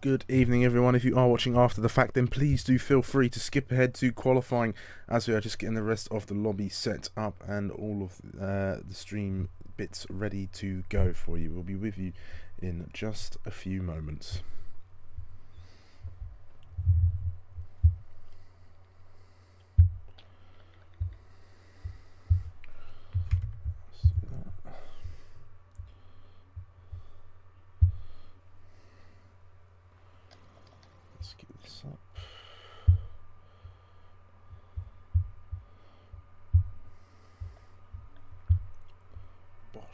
Good evening, everyone. If you are watching after the fact, then please do feel free to skip ahead to qualifying, as we are just getting the rest of the lobby set up and all of the stream bits ready to go for you. We'll be with you in just a few moments. Let's get this up. Bosh.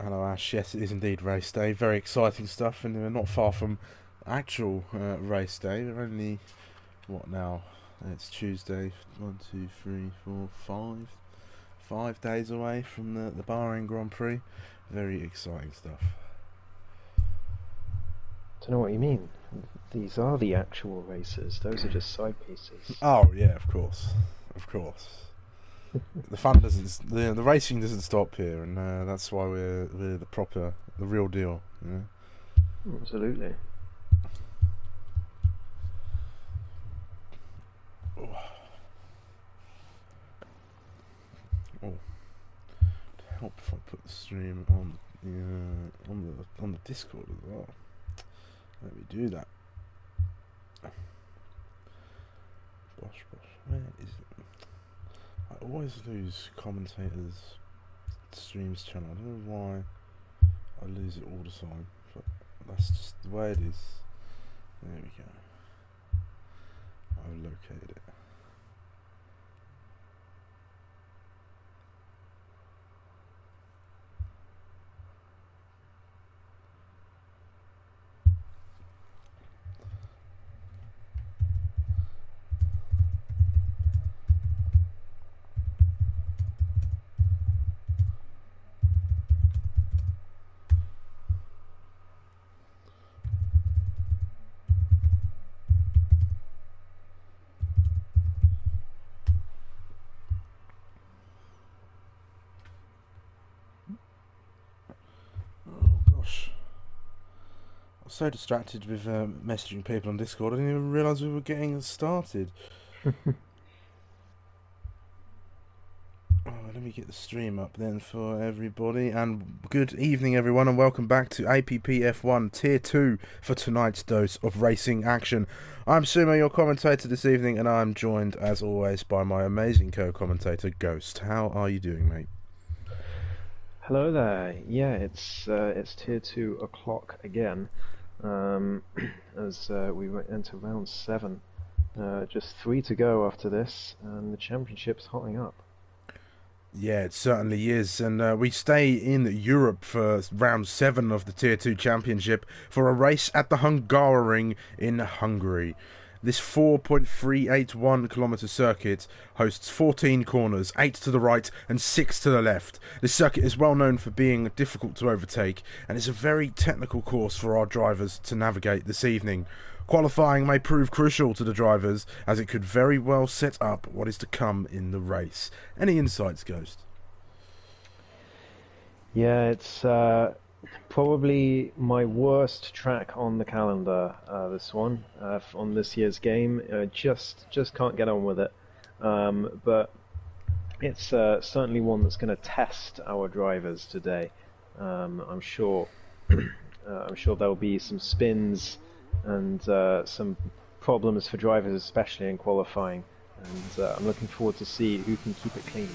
Hello Ash, yes it is indeed race day, very exciting stuff, and we're not far from actual race day. We're only, what now, it's Tuesday, 5 days away from the Bahrain Grand Prix. Very exciting stuff. Don't know what you mean. These are the actual races, those are just side pieces. Oh yeah, of course. The fun doesn't, the racing doesn't stop here, and that's why we're the real deal. You know? Absolutely. Oh, to help if I put the stream on the Discord as well. Let me do that. Bosh, where is it? I always lose commentators' streams channel. I don't know why I lose it all the time, but that's just the way it is. There we go. I've located it. So distracted with messaging people on Discord, I didn't even realise we were getting started. Let me get the stream up then for everybody, and good evening everyone, and welcome back to APPF1 Tier 2 for tonight's dose of racing action. I'm SUMO, your commentator this evening, and I'm joined as always by my amazing co-commentator Ghost. How are you doing, mate? Hello there. Yeah, it's Tier 2 o'clock again. As we went into round 7, just 3 to go after this, and the championship's hotting up. Yeah, it certainly is, and we stay in Europe for round 7 of the Tier 2 Championship for a race at the Hungaroring in Hungary. This 4.381 kilometre circuit hosts 14 corners, 8 to the right and 6 to the left. This circuit is well known for being difficult to overtake, and it's a very technical course for our drivers to navigate this evening. Qualifying may prove crucial to the drivers, as it could very well set up what is to come in the race. Any insights, Ghost? Yeah, it's probably my worst track on the calendar, this one, on this year's game. Just can't get on with it. But it's certainly one that's going to test our drivers today. I'm sure there'll be some spins and some problems for drivers, especially in qualifying. And I'm looking forward to see who can keep it clean.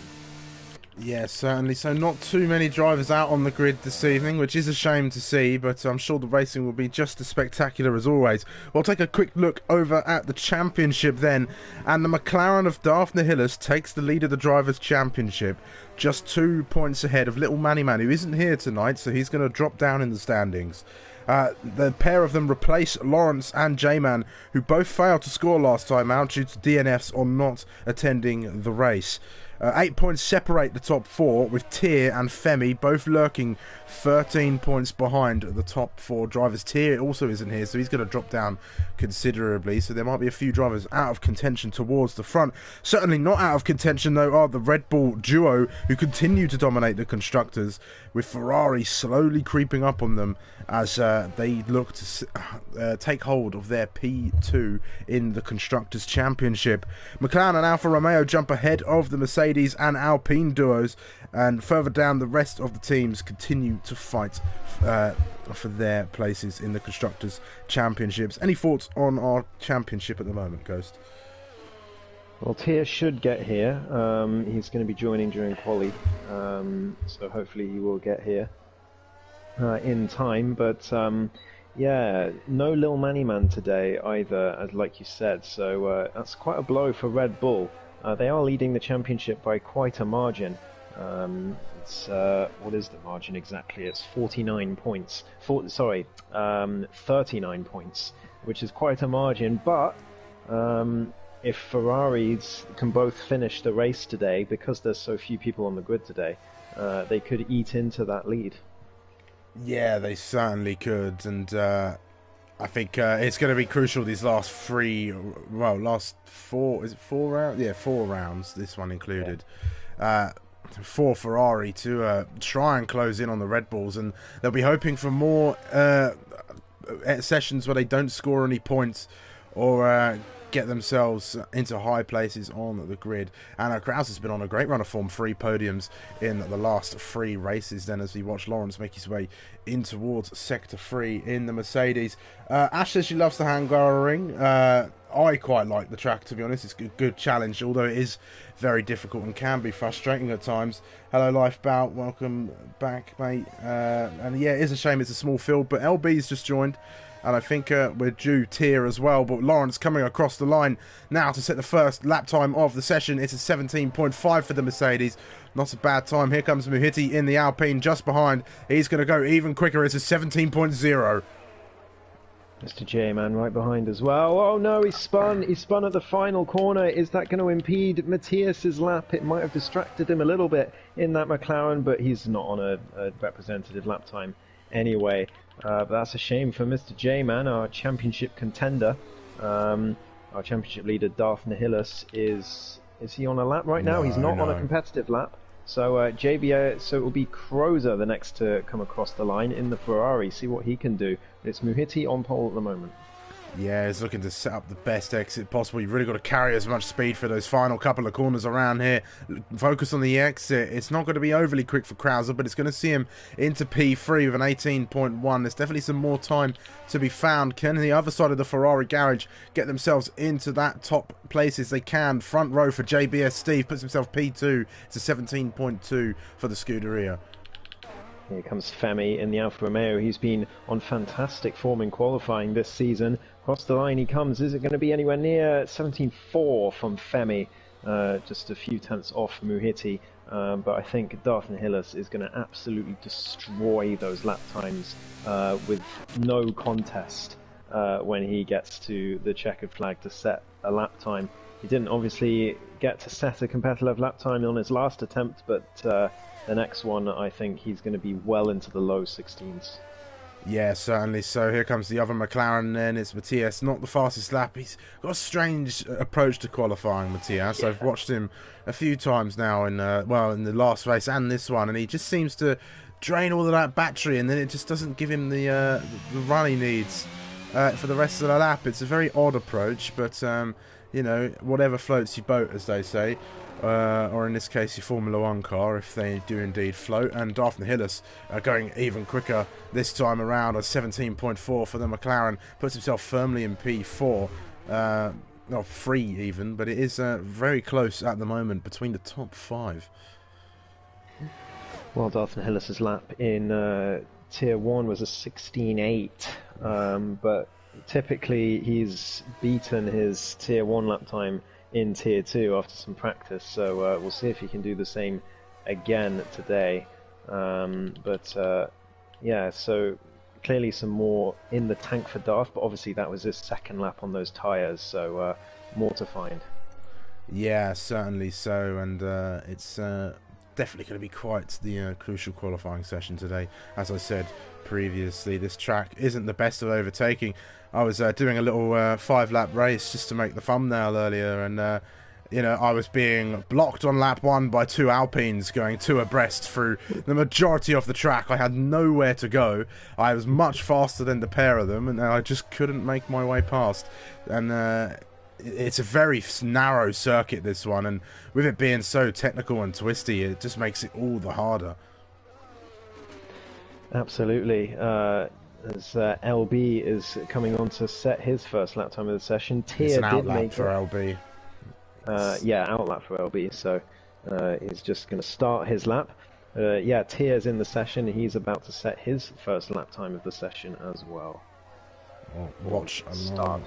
Yeah, certainly. So not too many drivers out on the grid this evening, which is a shame to see, but I'm sure the racing will be just as spectacular as always. We'll take a quick look over at the championship then, and the McLaren of Daphne Hillis takes the lead of the Drivers' Championship, just 2 points ahead of little Manny Man, who isn't here tonight, so he's going to drop down in the standings. The pair of them replace Lawrence and J-Man, who both failed to score last time out due to DNFs or not attending the race. 8 points separate the top four, with Tier and Femi both lurking 13 points behind the top four drivers. Tier also isn't here, so he's going to drop down considerably. So there might be a few drivers out of contention towards the front. Certainly not out of contention, though, are the Red Bull duo, who continue to dominate the constructors, with Ferrari slowly creeping up on them as they look to take hold of their P2 in the Constructors' Championship. McLaren and Alfa Romeo jump ahead of the Mercedes and Alpine duos, and further down the rest of the teams continue to fight for their places in the Constructors' Championships. Any thoughts on our championship at the moment, Ghost? Well, Tier should get here. He's going to be joining during quali, so hopefully he will get here in time. But yeah, no Lil Manny Man today either, as like you said. So that's quite a blow for Red Bull. They are leading the championship by quite a margin. It's what is the margin exactly? It's 49 points. 39 points, which is quite a margin. But if Ferraris can both finish the race today, because there's so few people on the grid today, they could eat into that lead. Yeah, they certainly could, and I think it's going to be crucial these last last four, is it 4 rounds? Yeah, 4 rounds, this one included, for Ferrari to try and close in on the Red Bulls, and they'll be hoping for more sessions where they don't score any points or get themselves into high places on the grid. And Kraus has been on a great run of form, 3 podiums in the last 3 races then, as we watch Lawrence make his way in towards Sector 3 in the Mercedes. Ash says she loves the Hungaroring. I quite like the track, to be honest. It's a good challenge, although it is very difficult and can be frustrating at times. Hello, Lifebout. Welcome back, mate. And yeah, it is a shame it's a small field, but LB's just joined. And I think we're due Tier as well. But Lawrence coming across the line now to set the first lap time of the session. It's a 17.5 for the Mercedes. Not a bad time. Here comes Muhiti in the Alpine just behind. He's going to go even quicker. It's a 17.0. Mr. J-Man right behind as well. Oh no, he spun. He spun at the final corner. Is that going to impede Matthias's lap? It might have distracted him a little bit in that McLaren, but he's not on a representative lap time anyway. But that's a shame for Mr. J-Man, our championship contender. Our championship leader, Daphne Hillis, is he on a lap right now? He's not on a competitive lap. So JBA, so it will be Crozer the next to come across the line in the Ferrari. See what he can do. It's Muhiti on pole at the moment. Yeah, he's looking to set up the best exit possible. You've really got to carry as much speed for those final couple of corners around here. Focus on the exit. It's not going to be overly quick for Krauser, but it's going to see him into P3 with an 18.1. There's definitely some more time to be found. Can the other side of the Ferrari garage get themselves into that top places? They can. Front row for JBS. Steve puts himself P2. It's a 17.2 for the Scuderia. Here comes Femi in the Alfa Romeo. He's been on fantastic form in qualifying this season. Across the line he comes. Is it going to be anywhere near 17.4 from Femi? Just a few tenths off Muhiti. But I think Daphne Hillis is going to absolutely destroy those lap times with no contest when he gets to the checkered flag to set a lap time. He didn't obviously get to set a competitive lap time on his last attempt, but the next one, I think he's going to be well into the low 16s. Yeah, certainly. So here comes the other McLaren then. It's Matthias, not the fastest lap. He's got a strange approach to qualifying, Matthias. Yeah. I've watched him a few times now in the last race and this one, and he just seems to drain all of that battery, and then it just doesn't give him the run he needs for the rest of the lap. It's a very odd approach, but you know, whatever floats your boat, as they say. Or in this case your Formula 1 car, if they do indeed float. And Daphne Hillis going even quicker this time around, a 17.4 for the McLaren, puts himself firmly in P4, not 3 even, but it is very close at the moment between the top 5. Well, Darth Hillis' lap in Tier 1 was a 16.8, but typically he's beaten his Tier 1 lap time in Tier 2 after some practice, so we'll see if he can do the same again today. Yeah, so clearly some more in the tank for Darth, but obviously that was his second lap on those tyres, so more to find. Yeah, certainly so, and it's definitely going to be quite the crucial qualifying session today. As I said previously, this track isn't the best of overtaking. I was doing a little 5-lap race just to make the thumbnail earlier, and you know, I was being blocked on lap 1 by 2 Alpines going 2 abreast through the majority of the track. I had nowhere to go. I was much faster than the pair of them, and I just couldn't make my way past. And it's a very narrow circuit, this one, and with it being so technical and twisty, it just makes it all the harder. Absolutely. As LB is coming on to set his first lap time of the session, It's Tia an did outlap make for it. LB. Yeah, outlap for LB, so he's just going to start his lap. Yeah, Tia's in the session. He's about to set his first lap time of the session as well. Watch Start.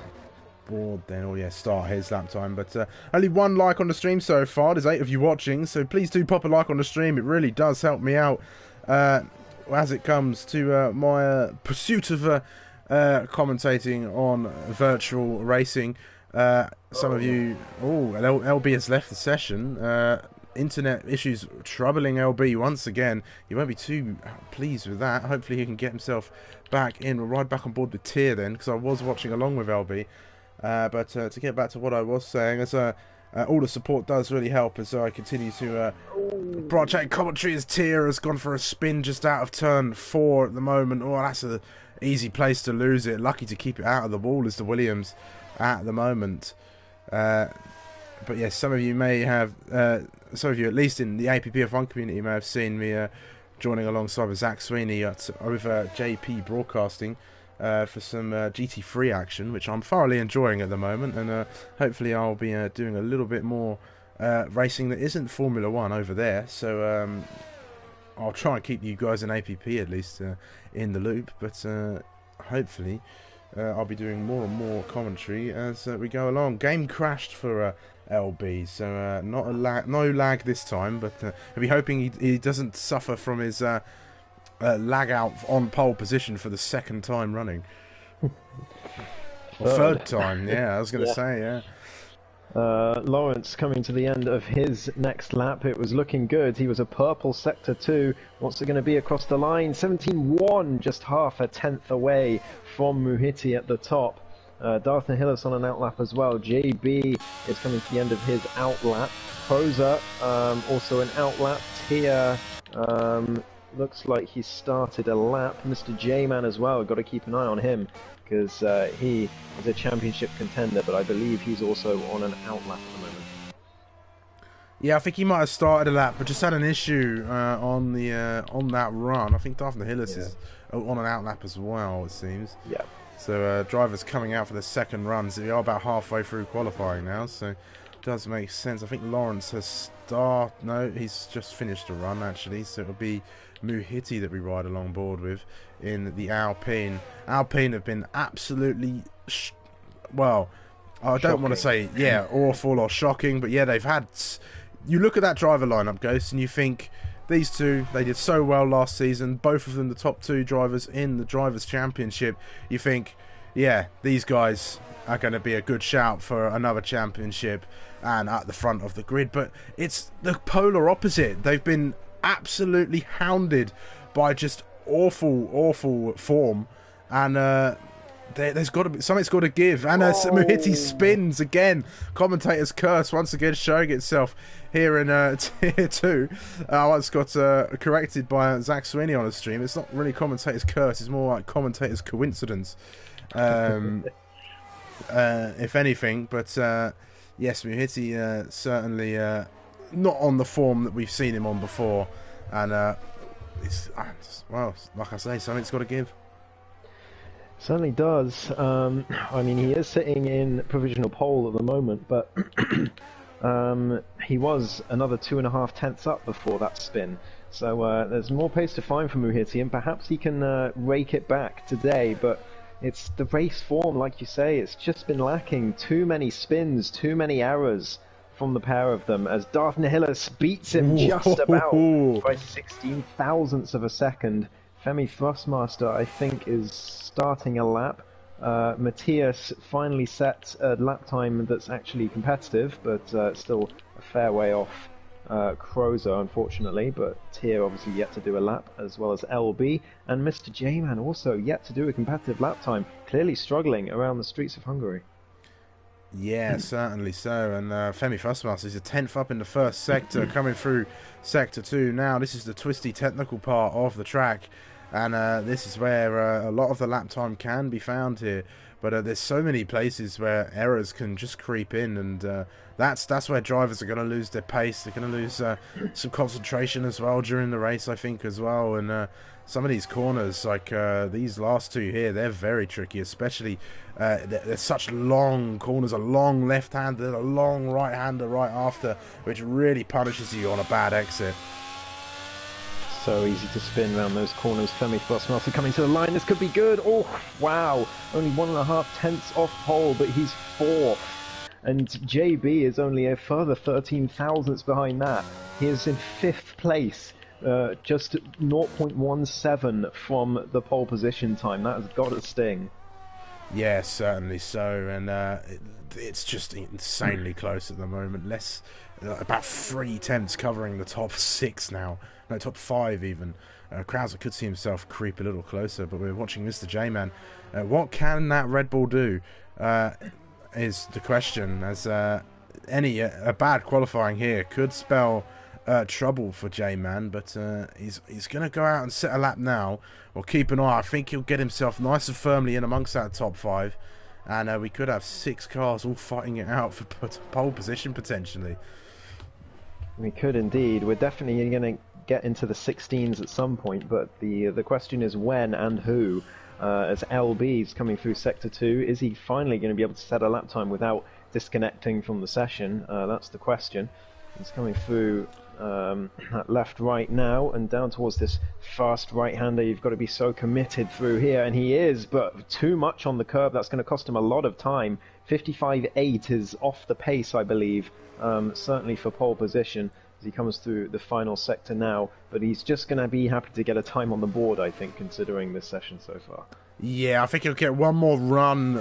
Board then, or yeah, start his lap time. But only 1 like on the stream so far. There's 8 of you watching, so please do pop a like on the stream. It really does help me out as it comes to my pursuit of commentating on virtual racing. Some of you, LB has left the session. Internet issues troubling LB once again. You won't be too pleased with that. Hopefully he can get himself back in. We'll ride back on board with Tier then, because I was watching along with LB. But to get back to what I was saying, as all the support does really help as I continue to branch out in commentary, as Tier has gone for a spin just out of turn 4 at the moment. Oh, that's an easy place to lose it. Lucky to keep it out of the wall is the Williams at the moment. But yes, some of you may have, some of you at least in the APPF1 community may have seen me joining alongside with Zach Sweeney over JP Broadcasting for some GT3 action, which I'm thoroughly enjoying at the moment, and hopefully I'll be doing a little bit more racing that isn't Formula 1 over there, so I'll try and keep you guys in APP at least in the loop, but hopefully I'll be doing more and more commentary as we go along. Game crashed for LB, so no lag this time, but I'll be hoping he doesn't suffer from his lag out on pole position for the 2nd time running. Or 3rd time, yeah, I was going to say, yeah. Lawrence coming to the end of his next lap. It was looking good. He was a purple sector 2. What's it going to be across the line? 17.1, just half a tenth away from Muhiti at the top. Darth Hillis on an outlap as well. JB is coming to the end of his outlap. Proza also an outlap. Tia looks like he started a lap. Mr. J-Man as well. Got to keep an eye on him, because he is a championship contender, but I believe he's also on an outlap at the moment. Yeah, I think he might have started a lap, but just had an issue on that run. I think Darth Hillis is on an outlap as well, it seems. Yeah. So drivers coming out for the 2nd run, so we are about halfway through qualifying now, so it does make sense. I think Lawrence has no, he's just finished a run actually, so it'll be Muhiti that we ride along board with in the Alpine. Alpine have been absolutely, well, I don't want to say, awful or shocking, but yeah, they've had, you look at that driver lineup, Ghost, and you think, these two, they did so well last season, both of them the top 2 drivers in the Drivers' Championship. You think, yeah, these guys are going to be a good shout for another championship and at the front of the grid, but it's the polar opposite. They've been absolutely hounded by just awful form, and there's got to be something's got to give. And Muhiti spins again. Commentator's curse once again showing itself here in Tier 2. I once got corrected by Zach Sweeney on a stream. It's not really commentator's curse, it's more like commentator's coincidence, if anything. But yes, Muhiti certainly not on the form that we've seen him on before, and it's, well, like I say, something's got to give. Certainly does. I mean, he is sitting in provisional pole at the moment, but He was another 2.5 tenths up before that spin. So there's more pace to find for Muhiti, and perhaps he can rake it back today, but it's the race form, like you say, it's just been lacking. Too many spins, too many errors from the pair of them, as Darth Nihilus beats him just about by 16 thousandths of a second. Femi Thrustmaster, I think, is starting a lap. Matthias finally set a lap time that's actually competitive, but still a fair way off Crozer, unfortunately. But Tier obviously yet to do a lap, as well as LB, and Mr. J-Man also yet to do a competitive lap time, clearly struggling around the streets of Hungary. Yeah, certainly so. And Femi Thrustmaster is a 10th up in the first sector, coming through sector 2 now. This is the twisty technical part of the track, and this is where a lot of the lap time can be found here. But there's so many places where errors can just creep in, and that's where drivers are going to lose their pace. They're going to lose some concentration as well during the race, I think, as well. And some of these corners, like these last two here, they're very tricky, especially they're such long corners, a long left-hander, a long right-hander right after, which really punishes you on a bad exit. So easy to spin around those corners. Femi Thrustmaster coming to the line. This could be good. Oh, wow. Only 1.5 tenths off pole, but he's 4th. And JB is only a further 13 thousandths behind that. He is in 5th place, just 0.17 from the pole position time. That has got to sting. Yeah, certainly so. And it's just insanely close at the moment. About 3 tenths covering the top 6 now. No, top 5 even. Krauser could see himself creep a little closer, but we're watching Mr. J-Man. What can that Red Bull do is the question, as a bad qualifying here could spell trouble for J-Man, but he's going to go out and set a lap now. We'll keep an eye. I think he'll get himself nice and firmly in amongst that top 5, and we could have 6 cars all fighting it out for pole position potentially. We could indeed. We're definitely going to get into the 16s at some point, but the question is when and who. As LB is coming through sector 2, is he finally going to be able to set a lap time without disconnecting from the session? That's the question. He's coming through left right now and down towards this fast right-hander. You've got to be so committed through here, and he is, but too much on the curb. That's going to cost him a lot of time. 55.8 is off the pace, I believe, certainly for pole position as he comes through the final sector now, but he's just going to be happy to get a time on the board, I think, considering this session so far. Yeah, I think he'll get one more run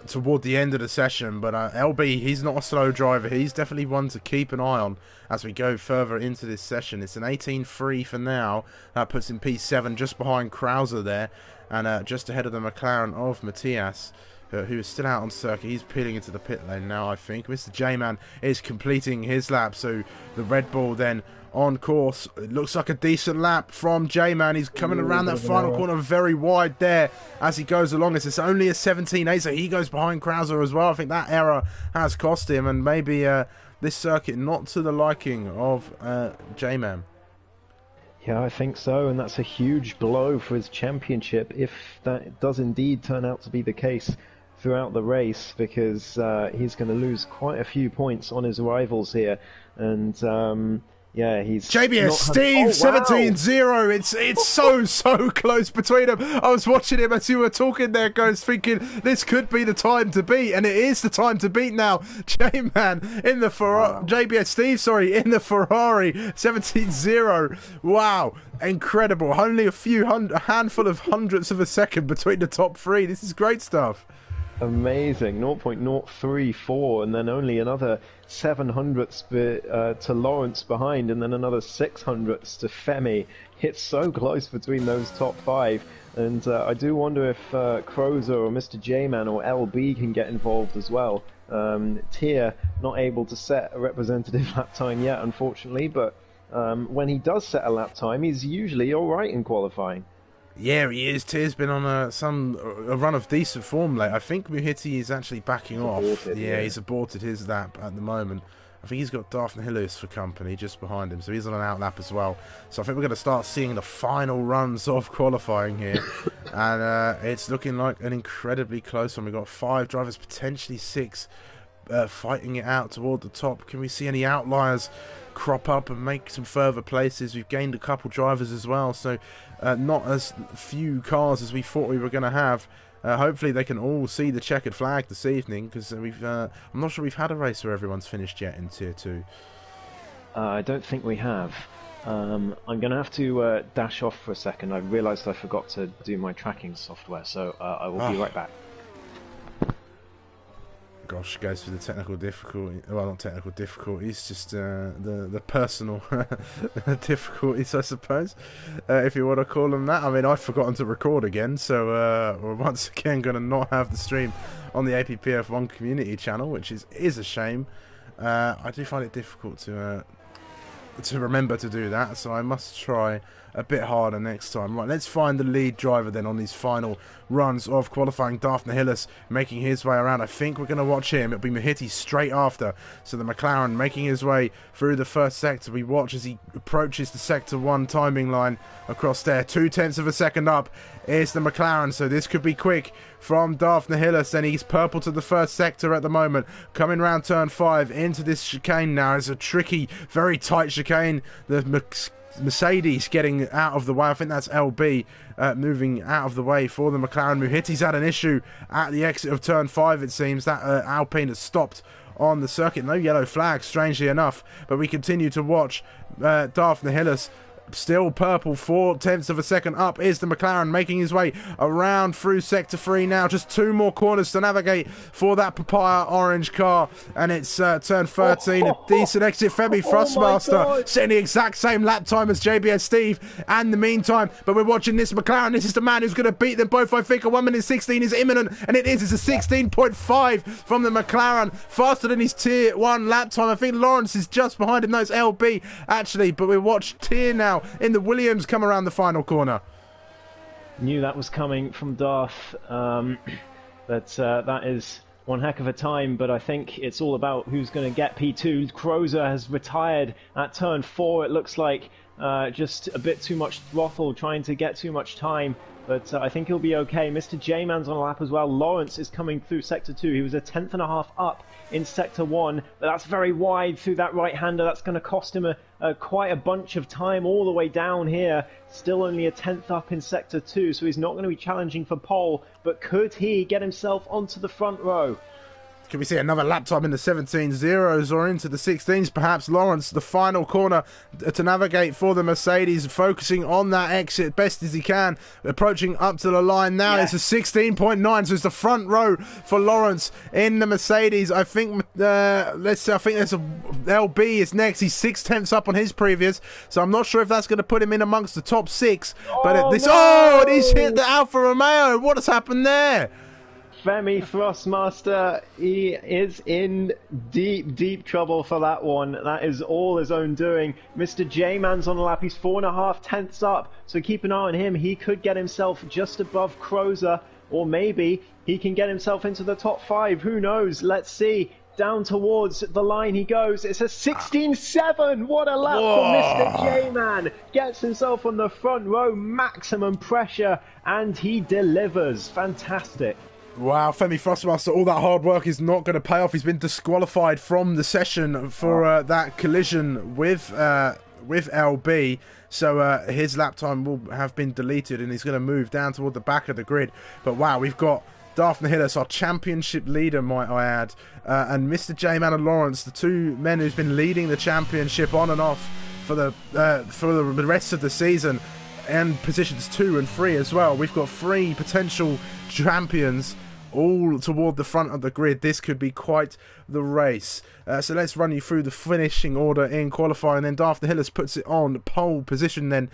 toward the end of the session, but LB, he's not a slow driver. He's definitely one to keep an eye on as we go further into this session. It's an 18.3 for now. That puts him P7 just behind Krauser there, and just ahead of the McLaren of Matthias, who is still out on circuit. He's peeling into the pit lane now, I think. Mr. J-Man is completing his lap, so the Red Bull then on course. It looks like a decent lap from J-Man. He's coming around that final corner very wide there as he goes along. It's only a 17.8, so he goes behind Krauser as well. I think that error has cost him, and maybe this circuit not to the liking of J-Man. Yeah, I think so, and that's a huge blow for his championship if that does indeed turn out to be the case throughout the race, because he's going to lose quite a few points on his rivals here. And yeah, he's JBS Steve 17-0. It's so close between them. I was watching him as you were talking there, guys, thinking this could be the time to beat, and it is the time to beat now. J-Man in the Ferrari, JBS Steve, sorry, in the Ferrari 17-0. Wow, incredible. Only a handful of hundredths of a second between the top 3. This is great stuff. Amazing, 0.034, and then only another 0.07 to Lawrence behind, and then another 0.06 to Femi. It's so close between those top 5, and I do wonder if Crozer or Mr. J-Man or LB can get involved as well. Tier not able to set a representative lap time yet, unfortunately, but when he does set a lap time, he's usually alright in qualifying. Yeah, he is. Tier's been on a run of decent form late. I think Muhiti is actually backing off. Yeah, he's aborted his lap at the moment. I think he's got Darth Nihilus for company just behind him, so he's on an out lap as well. So I think we're going to start seeing the final runs of qualifying here. And it's looking like an incredibly close one. We've got 5 drivers, potentially 6, fighting it out toward the top. Can we see any outliers crop up and make some further places? We've gained a couple drivers as well, so not as few cars as we thought we were going to have. Hopefully they can all see the checkered flag this evening, because I'm not sure we've had a race where everyone's finished yet in Tier 2. I don't think we have. I'm going to have to dash off for a second. I realised I forgot to do my tracking software, so I will be right back. Gosh, goes through the technical difficulty. Well, not technical difficulties, just the personal difficulties, I suppose, if you want to call them that. I mean, I've forgotten to record again, so we're once again going to not have the stream on the APPF1 community channel, which is a shame. I do find it difficult to remember to do that, so I must try a bit harder next time. Right, let's find the lead driver then on these final runs of qualifying. Daphne Hillis making his way around. I think we're going to watch him. It'll be Mahiti straight after. So the McLaren making his way through the first sector. We watch as he approaches the sector 1 timing line across there. 0.2 of a second up is the McLaren, so this could be quick from Daphne Hillis. And he's purple to the first sector at the moment. Coming round turn 5 into this chicane now. It's a tricky, very tight chicane. The Mercedes getting out of the way. I think that's LB moving out of the way for the McLaren. Muhitti's had an issue at the exit of turn 5, it seems. That Alpine has stopped on the circuit. No yellow flag, strangely enough. But we continue to watch Daphne Hillis. Still purple, 0.4 of a second up is the McLaren, making his way around through sector 3 now. Just 2 more corners to navigate for that papaya orange car, and it's turn 13. A decent exit. Femi Thrustmaster setting the exact same lap time as JBS Steve and the meantime, but we're watching this McLaren. This is the man who's going to beat them both. I think a 1:16 is imminent, and it is. It's a 16.5 from the McLaren, faster than his tier 1 lap time. I think Lawrence is just behind him. No, it's LB actually, but we watch tier now in the Williams come around the final corner. Knew that was coming from Darth, but that is one heck of a time, but I think it's all about who's going to get P2. Crozer has retired at turn 4. It looks like just a bit too much throttle, trying to get too much time, but I think he'll be okay. Mr. J-Man's on a lap as well. Lawrence is coming through sector 2. He was a 10.5 up in sector 1, but that's very wide through that right-hander. That's going to cost him quite a bunch of time all the way down here. Still only a 10th up in sector 2, so he's not going to be challenging for pole, but could he get himself onto the front row? Can we see another lap time in the 17.0s or into the 16s perhaps? Lawrence, the final corner to navigate for the Mercedes, focusing on that exit best as he can, approaching up to the line now. Yeah. It's a 16.9, so it's the front row for Lawrence in the Mercedes. I think I think there's a LB is next. He's 6/10 up on his previous, so I'm not sure if that's going to put him in amongst the top 6. But and he's hit the Alfa Romeo. What has happened there? Femi Thrustmaster, he is in deep trouble for that one. That is all his own doing. Mr. J-Man's on the lap. He's 4.5 up, so keep an eye on him. He could get himself just above Crozer, or maybe he can get himself into the top 5. Who knows? Let's see. Down towards the line he goes. It's a 16.7. What a lap for Mr. J-Man. Gets himself on the front row. Maximum pressure, and he delivers. Fantastic. Wow, Femi Thrustmaster, all that hard work is not going to pay off. He's been disqualified from the session for that collision with LB. So his lap time will have been deleted, and he's going to move down toward the back of the grid. But wow, we've got Daphne Hillis, our championship leader, might I add, and Mr. J-Man and Lawrence, the two men who's been leading the championship on and off for the rest of the season, and positions 2 and 3 as well. We've got 3 potential champions all toward the front of the grid. This could be quite the race. So let's run you through the finishing order in qualifying. Then Daphne Hillis puts it on pole position then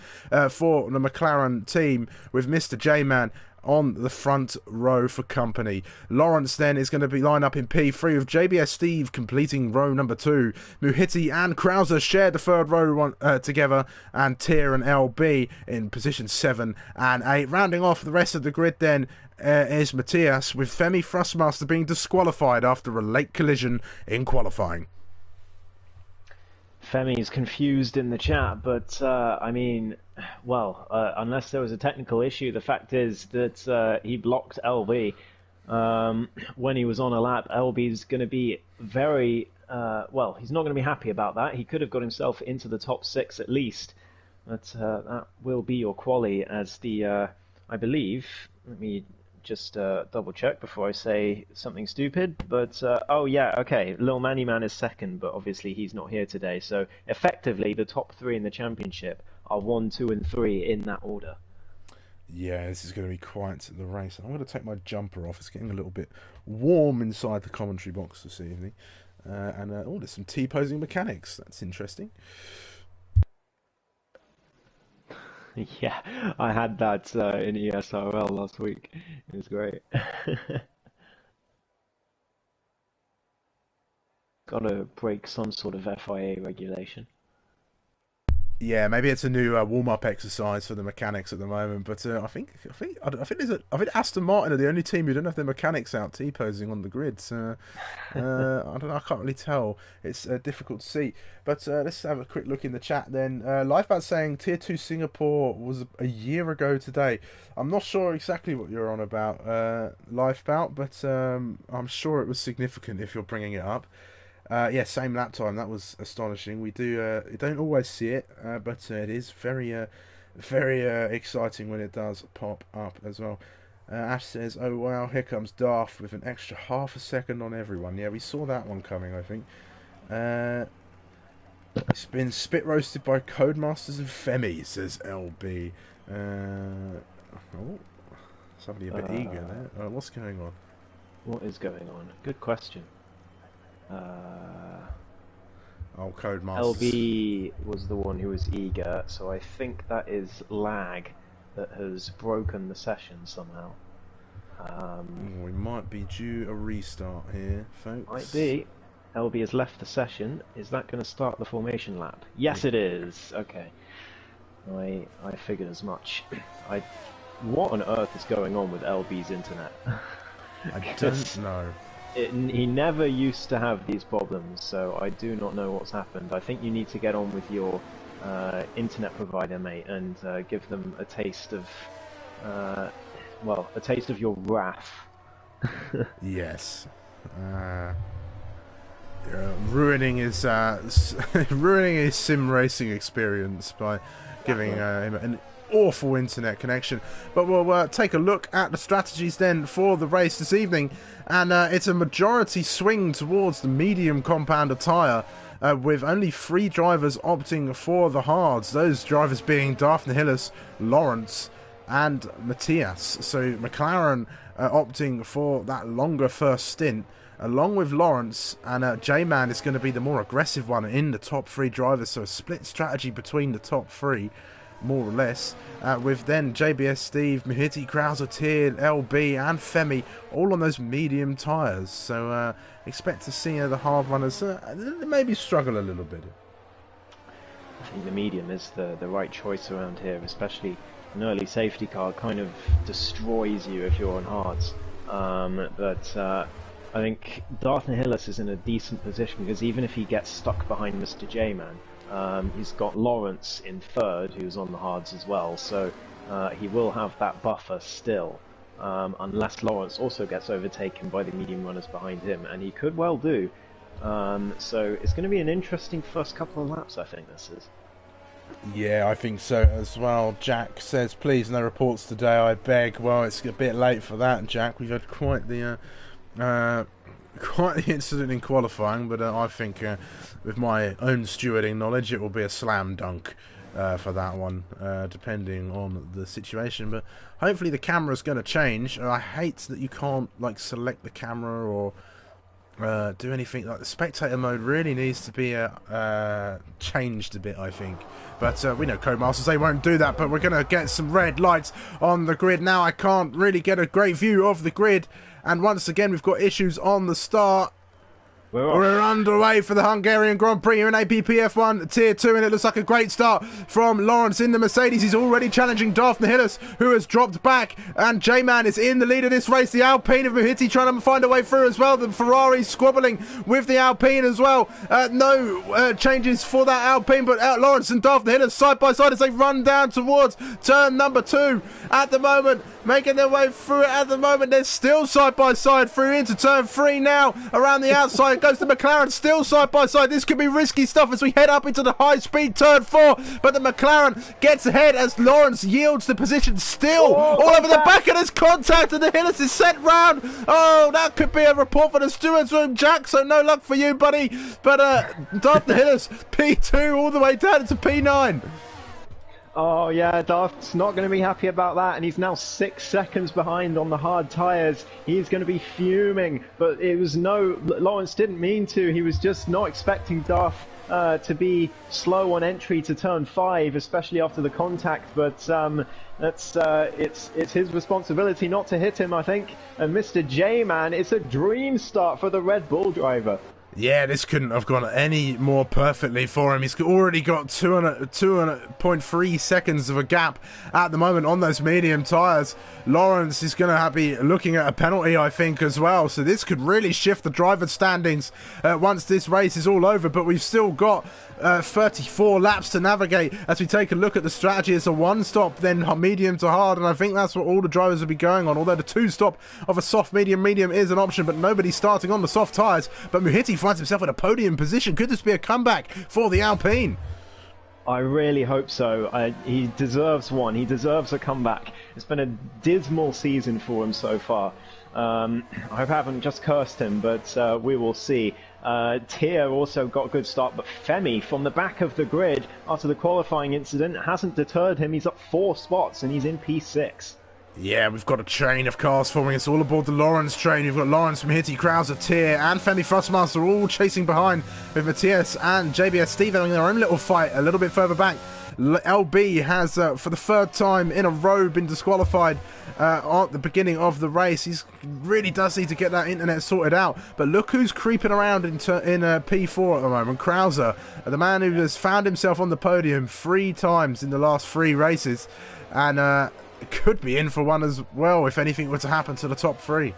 for the McLaren team, with Mr. J-Man on the front row for company. Lawrence then is going to be lined up in P3, with JBS Steve completing row number 2. Muhitti and Krauser shared the third row together, and Tier and LB in position 7 and 8. Rounding off the rest of the grid then is Matthias, with Femi Thrustmaster being disqualified after a late collision in qualifying. Femi's confused in the chat, but I mean, well, unless there was a technical issue, the fact is that he blocked LB. when he was on a lap, LB's going to be very well. He's not going to be happy about that. He could have got himself into the top 6 at least, but that will be your quali as the I believe. Let me just double check before I say something stupid. But oh yeah, okay. Lil Manny Man is second, but obviously he's not here today. So effectively, the top 3 in the championship are 1, 2, and 3 in that order. Yeah, this is going to be quite the race. I'm going to take my jumper off. It's getting a little bit warm inside the commentary box this evening. Oh, there's some T-posing mechanics. That's interesting. Yeah, I had that in ESRL last week. It was great. Gotta break some sort of FIA regulation. Yeah, maybe it's a new warm-up exercise for the mechanics at the moment. But I think Aston Martin are the only team who don't have their mechanics out T-posing on the grid. So I don't know. I can't really tell. It's difficult to see. But let's have a quick look in the chat then. Lifebout saying Tier 2 Singapore was a year ago today. I'm not sure exactly what you're on about, Lifebout, but I'm sure it was significant if you're bringing it up. Yeah, same lap time. That was astonishing. We don't always see it, but it is very exciting when it does pop up as well. Ash says, "Oh wow, here comes Darth with an extra half a second on everyone." Yeah, we saw that one coming. I think. It's been spit roasted by Codemasters and Femi, says LB. Oh, somebody a bit eager there. What's going on? What is going on? Good question. Codemasters. LB was the one who was eager, so I think that is lag that has broken the session somehow. We might be due a restart here, folks. Might be. LB has left the session. Is that going to start the formation lap? Yes, it is. Okay. I figured as much. What on earth is going on with LB's internet? I don't know. He never used to have these problems, so I do not know what's happened. I think you need to get on with your internet provider, mate, and give them a taste of, a taste of your wrath. Yes. Ruining his ruining his sim racing experience by giving him an awful internet connection. But we'll take a look at the strategies then for the race this evening, and it's a majority swing towards the medium compounder tyre, with only 3 drivers opting for the hards, those drivers being Daphne Hillis, Lawrence and Matthias. So McLaren opting for that longer first stint along with Lawrence, and J-Man is going to be the more aggressive one in the top 3 drivers, so a split strategy between the top 3 more or less, with then JBS Steve, Mihiti, Krauser, Tier, LB and Femi all on those medium tyres. So expect to see the hard runners maybe struggle a little bit. I think the medium is the right choice around here, especially an early safety car kind of destroys you if you're on hards. I think Daphne Hillis is in a decent position, because even if he gets stuck behind Mr. J-Man, he's got Lawrence in 3rd, who's on the hards as well, so he will have that buffer still, unless Lawrence also gets overtaken by the medium runners behind him, and he could well do. So it's going to be an interesting first couple of laps, I think this is. Yeah, I think so as well. Jack says, please no reports today, I beg. Well, it's a bit late for that, Jack. We've had quite the incident in qualifying, but I think with my own stewarding knowledge, it will be a slam dunk for that one, depending on the situation. But hopefully the camera's going to change. I hate that you can't select the camera or do anything. Like the spectator mode really needs to be changed a bit, I think. But we know Codemasters, they won't do that. But we're going to get some red lights on the grid now. I can't really get a great view of the grid. And once again, we've got issues on the start. We're underway for the Hungarian Grand Prix here in APPF1 Tier 2, and it looks like a great start from Lawrence in the Mercedes. He's already challenging Daphne Hillis, who has dropped back, and J-Man is in the lead of this race. The Alpine of Mihiti trying to find a way through as well. The Ferrari squabbling with the Alpine as well. No changes for that Alpine, but Lawrence and Daphne Hillis side by side as they run down towards turn number 2. At the moment, making their way through it at the moment. They're still side by side through into turn 3 now. Around the outside goes the McLaren, still side by side. This could be risky stuff as we head up into the high-speed turn 4. But the McLaren gets ahead as Lawrence yields the position still. All over the back, and there's contact, and the Hillis is sent round. Oh, that could be a report for the stewards room, Jack, so no luck for you, buddy. But Darth the Hillis, P2 all the way down to P9. Oh yeah, Darth's not going to be happy about that, and he's now 6 seconds behind on the hard tyres. He's going to be fuming, but it was Lawrence didn't mean to. He was just not expecting Darth to be slow on entry to turn 5, especially after the contact, but it's his responsibility not to hit him, I think. And Mr. J-Man, it's a dream start for the Red Bull driver. Yeah, this couldn't have gone any more perfectly for him. He's already got 2.3 seconds of a gap at the moment on those medium tyres. Lawrence is going to be looking at a penalty, I think, as well. So this could really shift the driver standings once this race is all over. But we've still got 34 laps to navigate as we take a look at the strategy. It's a one-stop, then medium to hard, and I think that's what all the drivers will be going on. Although the two-stop of a soft medium is an option, but nobody's starting on the soft tyres. But Muhiti finds himself in a podium position. Could this be a comeback for the Alpine? I really hope so. He deserves one. He deserves a comeback. It's been a dismal season for him so far. I haven't just cursed him, but we will see. Tia also got a good start, but Femi from the back of the grid after the qualifying incident hasn't deterred him. He's up 4 spots and he's in P6. Yeah, we've got a train of cars forming. It's all aboard the Lawrence train. You've got Lawrence from Hitty, Krauser, Tier, and Femi Frostmaster all chasing behind, with Matthias and JBS Steve having their own little fight a little bit further back. LB has, for the 3rd time in a row, been disqualified at the beginning of the race. He really does need to get that internet sorted out. But look who's creeping around in P4 at the moment. Krauser, the man who has found himself on the podium 3 times in the last 3 races. And could be in for one as well if anything were to happen to the top 3.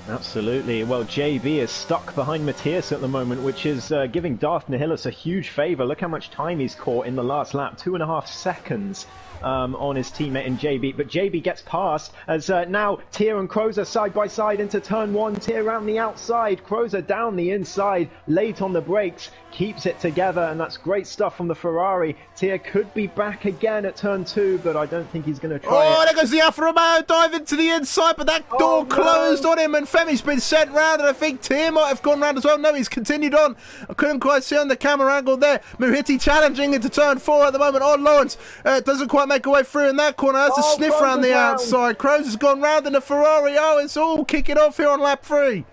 Absolutely. Well, JB is stuck behind Matthias at the moment, which is giving Darth Nihilus a huge favour. Look how much time he's caught in the last lap. 2.5 seconds on his teammate in JB. But JB gets past as now Tier and Crozer side by side into turn 1. Tier around the outside. Crozer down the inside. Late on the brakes. Keeps it together, and that's great stuff from the Ferrari. Tier could be back again at turn 2, but I don't think he's going to try it. There goes the Alfa Romeo diving to the inside, but that door closed on him, and Femi's been sent round, and I think Tier might have gone round as well. No, he's continued on. I couldn't quite see on the camera angle there. Muhiti challenging into turn 4 at the moment. Lawrence doesn't quite make a way through in that corner. That's a sniff round the outside. Kroos has gone round in the Ferrari. it's all kicking off here on lap 3.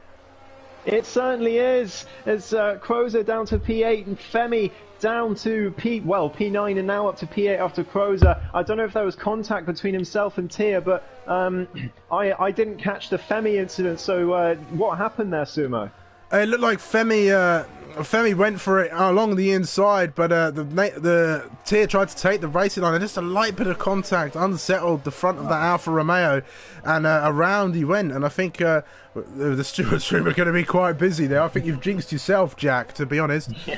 It certainly is, as Crozer down to P8 and Femi down to P9 and now up to P8 after Crozer. I don't know if there was contact between himself and Tia, but I didn't catch the Femi incident, so what happened there, Sumo? It looked like Femi went for it along the inside, but the Tier tried to take the racing line, and just a light bit of contact unsettled the front of that Alfa Romeo, and around he went. And I think the stewards room are going to be quite busy there. I think you've jinxed yourself, Jack, to be honest. Yeah.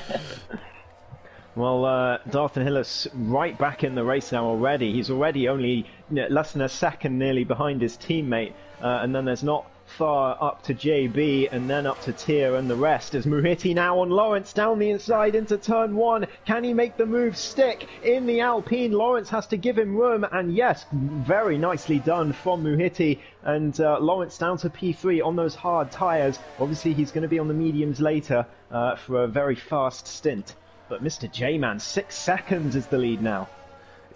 Well, Darth Hillis right back in the race now already. He's already only less than a second nearly behind his teammate, and then there's not far up to JB and then up to Tier and the rest as Muhiti now on Lawrence down the inside into turn 1. Can he make the move stick in the Alpine? Lawrence has to give him room, and yes, very nicely done from Muhiti, and Lawrence down to P3 on those hard tyres. Obviously he's going to be on the mediums later for a very fast stint, but Mr. J-Man, 6 seconds is the lead now.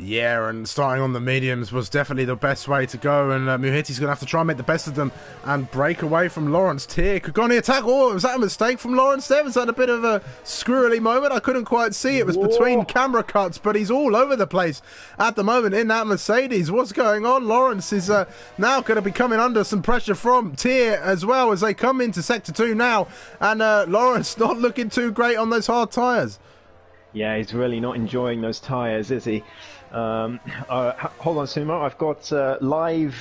Yeah, and starting on the mediums was definitely the best way to go, and Muhiti's going to have to try and make the best of them and break away from Lawrence. Tier could go on the attack. Was that a mistake from Lawrence there? Was that a bit of a squirrely moment? I couldn't quite see. It was between camera cuts, but he's all over the place at the moment in that Mercedes. What's going on? Lawrence is now going to be coming under some pressure from Tier as well as they come into Sector 2 now, and Lawrence not looking too great on those hard tyres. Yeah, he's really not enjoying those tyres, is he? Hold on, Sumo. I've got live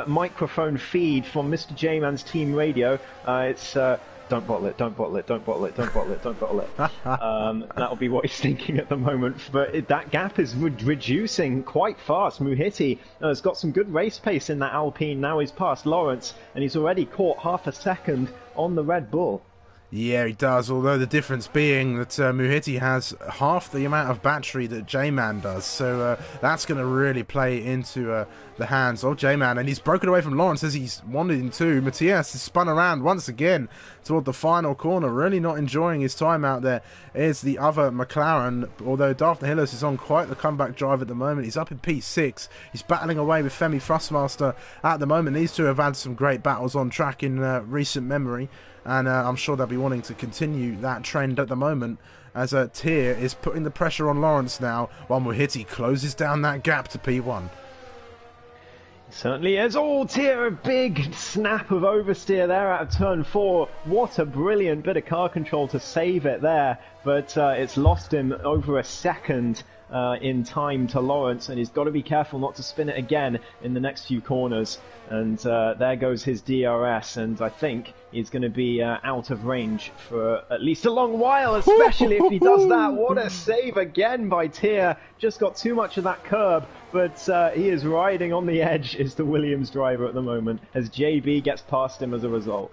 microphone feed from Mr. J-Man's team radio. It's don't bottle it, don't bottle it, don't bottle it, don't bottle it, don't bottle it. That'll be what he's thinking at the moment. But that gap is reducing quite fast. Muhiti has got some good race pace in that Alpine. Now he's past Lawrence, and he's already caught half a second on the Red Bull. Yeah, he does, although the difference being that Muhiti has half the amount of battery that J-Man does, so that's going to really play into the hands of J-Man, and he's broken away from Lawrence as he's wanted him to. Matthias has spun around once again toward the final corner, really not enjoying his time out there. Is the other McLaren, although Daphne Hillis is on quite the comeback drive at the moment. He's up in P6, he's battling away with Femi Thrustmaster at the moment. These two have had some great battles on track in recent memory, and I'm sure they'll be wanting to continue that trend at the moment, as Tyr is putting the pressure on Lawrence now, while Muhiti closes down that gap to P1. Certainly is. Oh, Tyr, a big snap of oversteer there out of turn 4. What a brilliant bit of car control to save it there, but it's lost him over a second in time to Lawrence, and he's got to be careful not to spin it again in the next few corners. And there goes his DRS, and I think he's going to be out of range for at least a long while, especially if he does that. What a save again by Tyr. Just got too much of that curb, but he is riding on the edge, is the Williams driver at the moment, as JB gets past him as a result.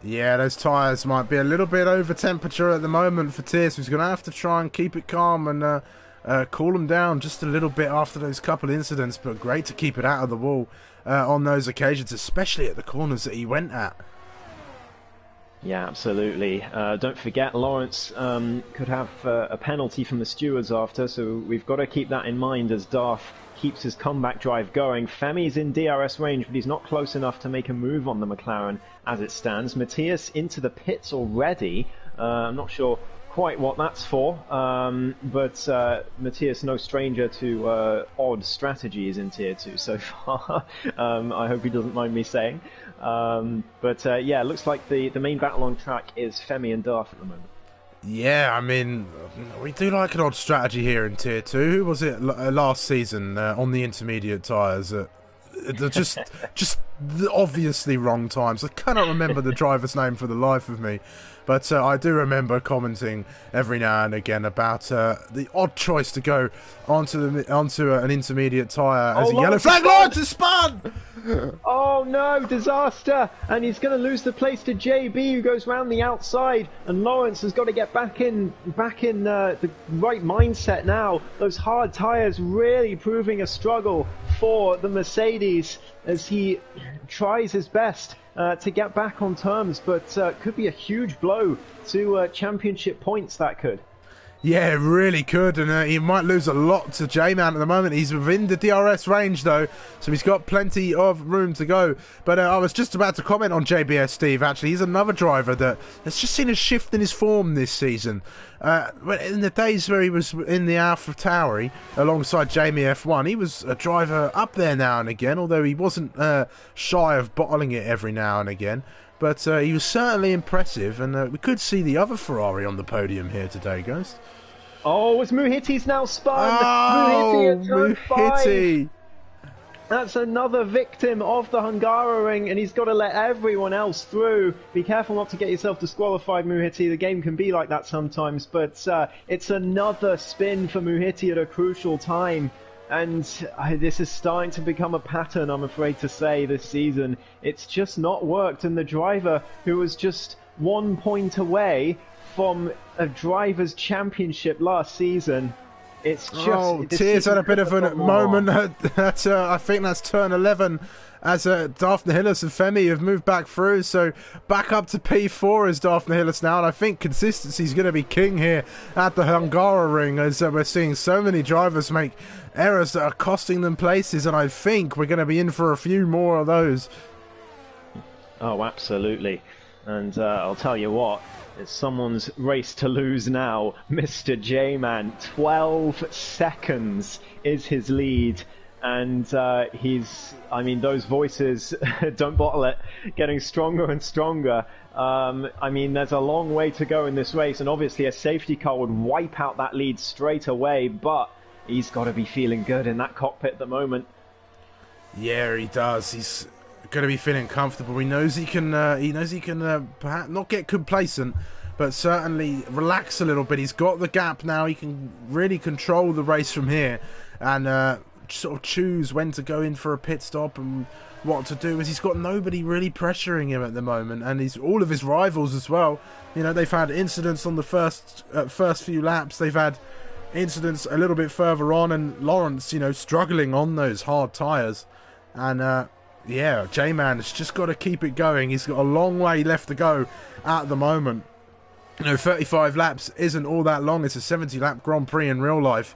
Yeah, those tyres might be a little bit over temperature at the moment for Tyr, so he's going to have to try and keep it calm and cool him down just a little bit after those couple incidents, but great to keep it out of the wall on those occasions, especially at the corners that he went at. Yeah, absolutely. Don't forget, Lawrence could have a penalty from the stewards after, so we've got to keep that in mind as Darth keeps his comeback drive going. Femi's in DRS range, but he's not close enough to make a move on the McLaren as it stands. Matthias into the pits already. I'm not sure quite what that's for, but Matthias, no stranger to odd strategies in Tier 2 so far. I hope he doesn't mind me saying. But yeah, looks like the main battle on track is Femi and Darth at the moment. Yeah, I mean, we do like an odd strategy here in Tier 2. Who was it last season on the intermediate tyres? They're just obviously wrong times. I cannot remember the driver's name for the life of me, but I do remember commenting every now and again about the odd choice to go onto an intermediate tyre as a yellow flag. Lawrence is spun! Oh no, disaster! And he's going to lose the place to JB, who goes round the outside, and Lawrence has got to get back in the right mindset now. Those hard tyres really proving a struggle for the Mercedes as he tries his best to get back on terms, but could be a huge blow to championship points, that could. Yeah, it really could, and he might lose a lot to J-Man at the moment. He's within the DRS range, though, so he's got plenty of room to go. But I was just about to comment on JBS Steve, actually. He's another driver that has just seen a shift in his form this season. In the days where he was in the AlphaTauri alongside Jamie F1, he was a driver up there now and again, although he wasn't shy of bottling it every now and again. But he was certainly impressive, and we could see the other Ferrari on the podium here today, Ghost. Oh, it's Muhiti's now spun! Oh, Muhiti at turn 5! That's another victim of the Hungaroring, and he's got to let everyone else through. Be careful not to get yourself disqualified, Muhiti. The game can be like that sometimes, but it's another spin for Muhiti at a crucial time. And this is starting to become a pattern, I'm afraid to say, this season. It's just not worked, and the driver who was just 1 point away from a driver's championship last season, it's just... Oh, Tyr's had a bit of a moment. I think that's turn 11, as Daphne Hillis and Femi have moved back through, so back up to P4 is Daphne Hillis now, and I think consistency is going to be king here at the Hungaroring, as we're seeing so many drivers make errors that are costing them places, and I think we're going to be in for a few more of those. Oh, absolutely. And I'll tell you what, it's someone's race to lose now. Mr. J-Man, 12 seconds is his lead. And those voices, don't bottle it, getting stronger and stronger. There's a long way to go in this race, and obviously a safety car would wipe out that lead straight away, but he's got to be feeling good in that cockpit at the moment. Yeah, he does. He's going to be feeling comfortable. He knows he can. Perhaps not get complacent, but certainly relax a little bit. He's got the gap now. He can really control the race from here, and sort of choose when to go in for a pit stop and what to do. As he's got nobody really pressuring him at the moment, and he's all of his rivals as well. You know, they've had incidents on the first few laps. They've had incidents a little bit further on, and Lawrence, you know, struggling on those hard tyres. And yeah, J-Man has just got to keep it going. He's got a long way left to go at the moment. You know, 35 laps isn't all that long. It's a 70-lap Grand Prix in real life.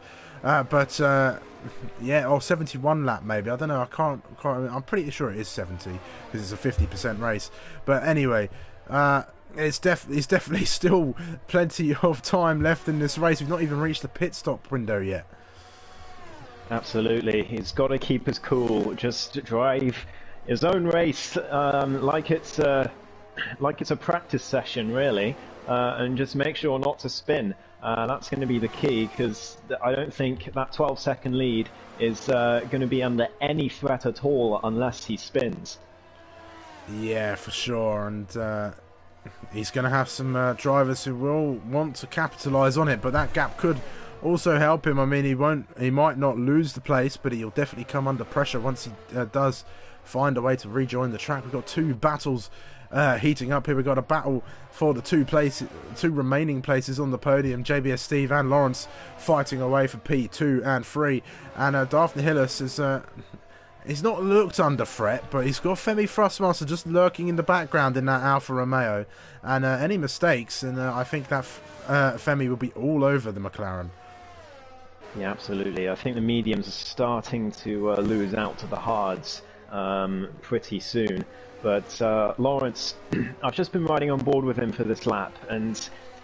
Yeah, or 71 lap maybe. I don't know. I can't I'm pretty sure it is 70 because it's a 50% race. But anyway, it's definitely still plenty of time left in this race. We've not even reached the pit stop window yet. Absolutely, he's got to keep his cool. Just drive his own race like it's a practice session, really, and just make sure not to spin. That's going to be the key, because I don't think that 12-second lead is going to be under any threat at all unless he spins. Yeah, for sure, and he's going to have some drivers who will want to capitalise on it, but that gap could also help him. I mean, he might not lose the place, but he'll definitely come under pressure once he does find a way to rejoin the track. We've got two battles heating up here. We've got a battle for the two remaining places on the podium. JBS Steve and Lawrence fighting away for P2 and 3, and Daphne Hillis is he's not looked under threat, but he's got Femi Thrustmaster just lurking in the background in that Alfa Romeo, and any mistakes, and I think that Femi will be all over the McLaren. Yeah, absolutely. I think the mediums are starting to lose out to the hards pretty soon. But Lawrence, I've just been riding on board with him for this lap, and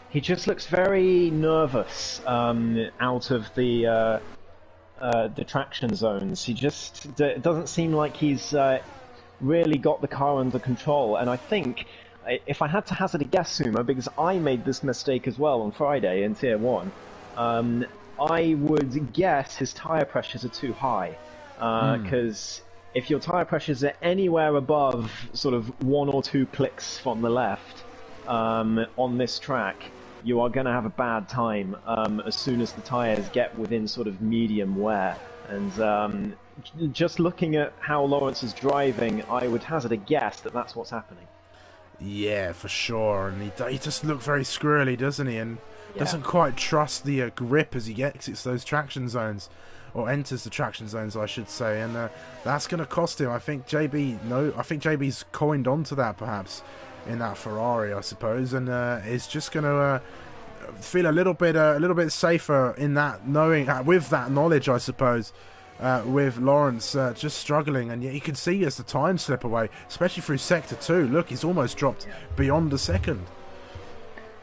he just looks very nervous out of the traction zones. He just doesn't seem like he's really got the car under control. And I think, if I had to hazard a guess, Sumo, because I made this mistake as well on Friday in Tier 1, I would guess his tyre pressures are too high, because if your tyre pressures are anywhere above sort of 1 or 2 clicks from the left on this track, you are going to have a bad time as soon as the tyres get within sort of medium wear. And just looking at how Lawrence is driving, I would hazard a guess that that's what's happening. Yeah, for sure. And he just looks very squirrely, doesn't he? And doesn't quite trust the grip as he exits those traction zones, or enters the traction zones, I should say, and that's going to cost him. I think JB's coined onto that perhaps in that Ferrari, I suppose, and is just going to feel a little bit safer in that, knowing with that knowledge, I suppose. With Lawrence just struggling, and yet you can see as the time slip away, especially through Sector 2. Look, he's almost dropped beyond a second.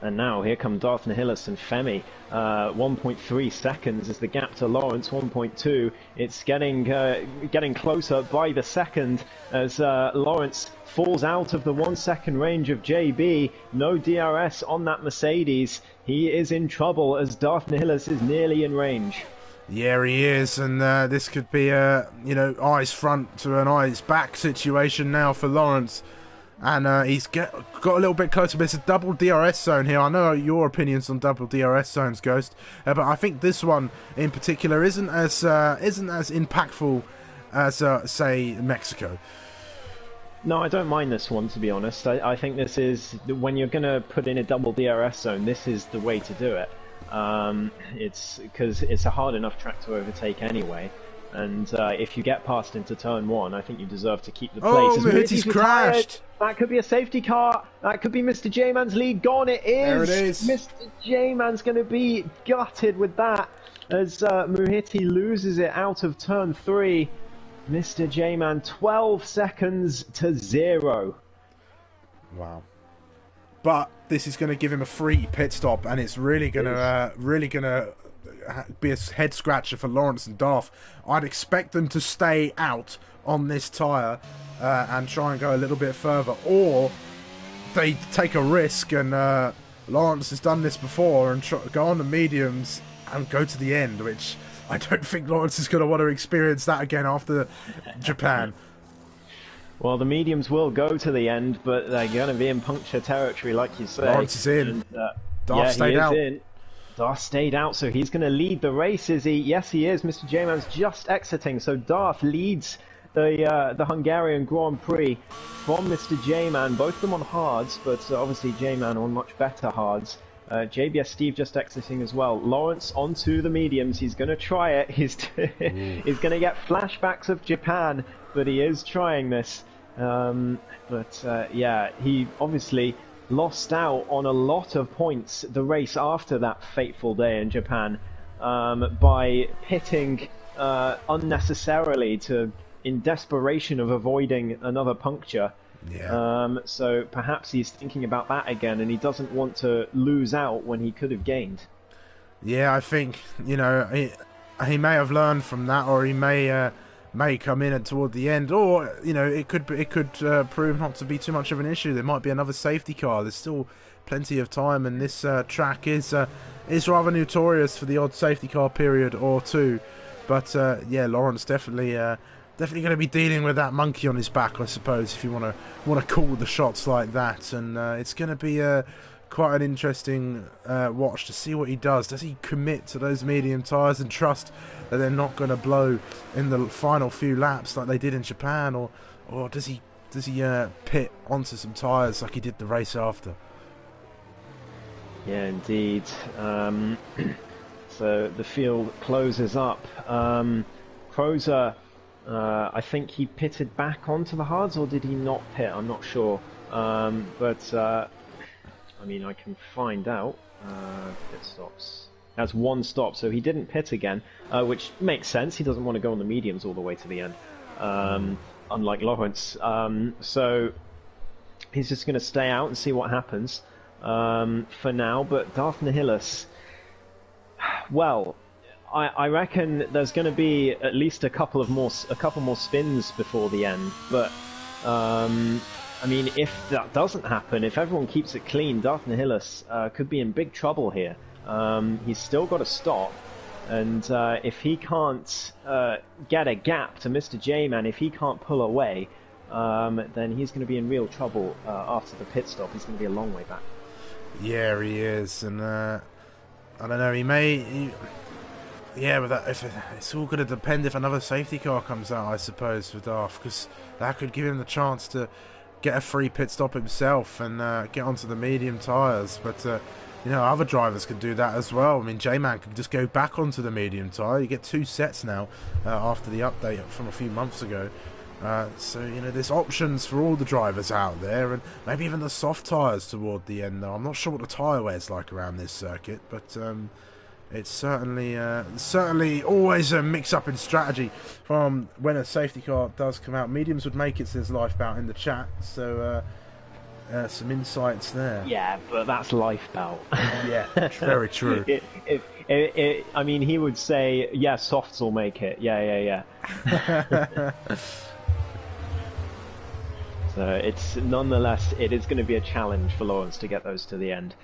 And now here come Daphne Hillis and Femi. 1.3 seconds is the gap to Lawrence. 1.2. It's getting closer by the second as Lawrence falls out of the 1 second range of JB. No DRS on that Mercedes. He is in trouble as Daphne Hillis is nearly in range. Yeah, he is, and this could be a eyes front to an eyes back situation now for Lawrence. And he's got a little bit closer, but it's a double DRS zone here. I know your opinions on double DRS zones, Ghost, but I think this one in particular isn't as impactful as say Mexico. No, I don't mind this one, to be honest. I think this is, when you're going to put in a double DRS zone, this is the way to do it. It's because it's a hard enough track to overtake anyway. And if you get past into turn 1, I think you deserve to keep the place. Oh, Mahiti's crashed! That could be a safety car. That could be Mr. J-Man's lead gone. It is! There it is. Mr. J-Man's going to be gutted with that as Muhiti loses it out of turn 3. Mr. J-Man, 12 seconds to 0. Wow. But this is going to give him a free pit stop, and it's really going to be a head scratcher for Lawrence and Darth. I'd expect them to stay out on this tyre and try and go a little bit further, or they take a risk, and Lawrence has done this before, and go on the mediums and go to the end, which I don't think Lawrence is going to want to experience that again after Japan. Well, the mediums will go to the end, but they're going to be in puncture territory, like you say. Lawrence is in. And, Darth stayed out. In. Darth stayed out, so he's going to lead the race, is he? Yes, he is. Mr. J-Man's just exiting, so Darth leads the Hungarian Grand Prix from Mr. J-Man. Both of them on hards, but obviously J-Man on much better hards. JBS Steve just exiting as well. Lawrence onto the mediums. He's going to try it. He's he's going to get flashbacks of Japan, but he is trying this. Yeah, he obviously lost out on a lot of points the race after that fateful day in Japan by pitting unnecessarily in desperation of avoiding another puncture. Yeah. So perhaps he's thinking about that again, and he doesn't want to lose out when he could have gained. Yeah, I think, you know, he may have learned from that, or he may come in toward the end, or, you know, it could prove not to be too much of an issue. There might be another safety car. There's still plenty of time, and this track is rather notorious for the odd safety car period or two. But yeah, Lawrence definitely going to be dealing with that monkey on his back, I suppose, if you want to call the shots like that. And it's going to be quite an interesting watch to see what he does. Does he commit to those medium tyres and trust that they're not going to blow in the final few laps like they did in Japan, or does he pit onto some tyres like he did the race after? Yeah, indeed. So the field closes up. Crozer, I think he pitted back onto the hards, or did he not pit? I'm not sure. But I mean, I can find out. Pit stops. That's one stop, so he didn't pit again, which makes sense. He doesn't want to go on the mediums all the way to the end, unlike Lawrence. So he's just going to stay out and see what happens for now. But Darth Nihilus, well, I reckon there's going to be at least a couple more spins before the end. But I mean, if that doesn't happen, if everyone keeps it clean, Darth Nihilus could be in big trouble here. He's still got to stop, and if he can't get a gap to Mr. J-Man, if he can't pull away, then he's going to be in real trouble after the pit stop. He's going to be a long way back. Yeah, he is, and I don't know. Yeah, but it's all going to depend if another safety car comes out, I suppose, for Darth, because that could give him the chance to get a free pit stop himself and get onto the medium tyres. But you know, other drivers could do that as well. I mean, J-Man could just go back onto the medium tyre. You get 2 sets now after the update from a few months ago. So, you know, there's options for all the drivers out there, and maybe even the soft tyres toward the end, though. I'm not sure what the tyre wear's like around this circuit, but it's certainly always a mix-up in strategy from when a safety car does come out. Mediums would make it, says Lifebout in the chat, so some insights there. Yeah, but that's Lifebout. Yeah, very true. I mean, he would say, yeah, softs will make it. Yeah. So it's nonetheless, it is going to be a challenge for Lawrence to get those to the end.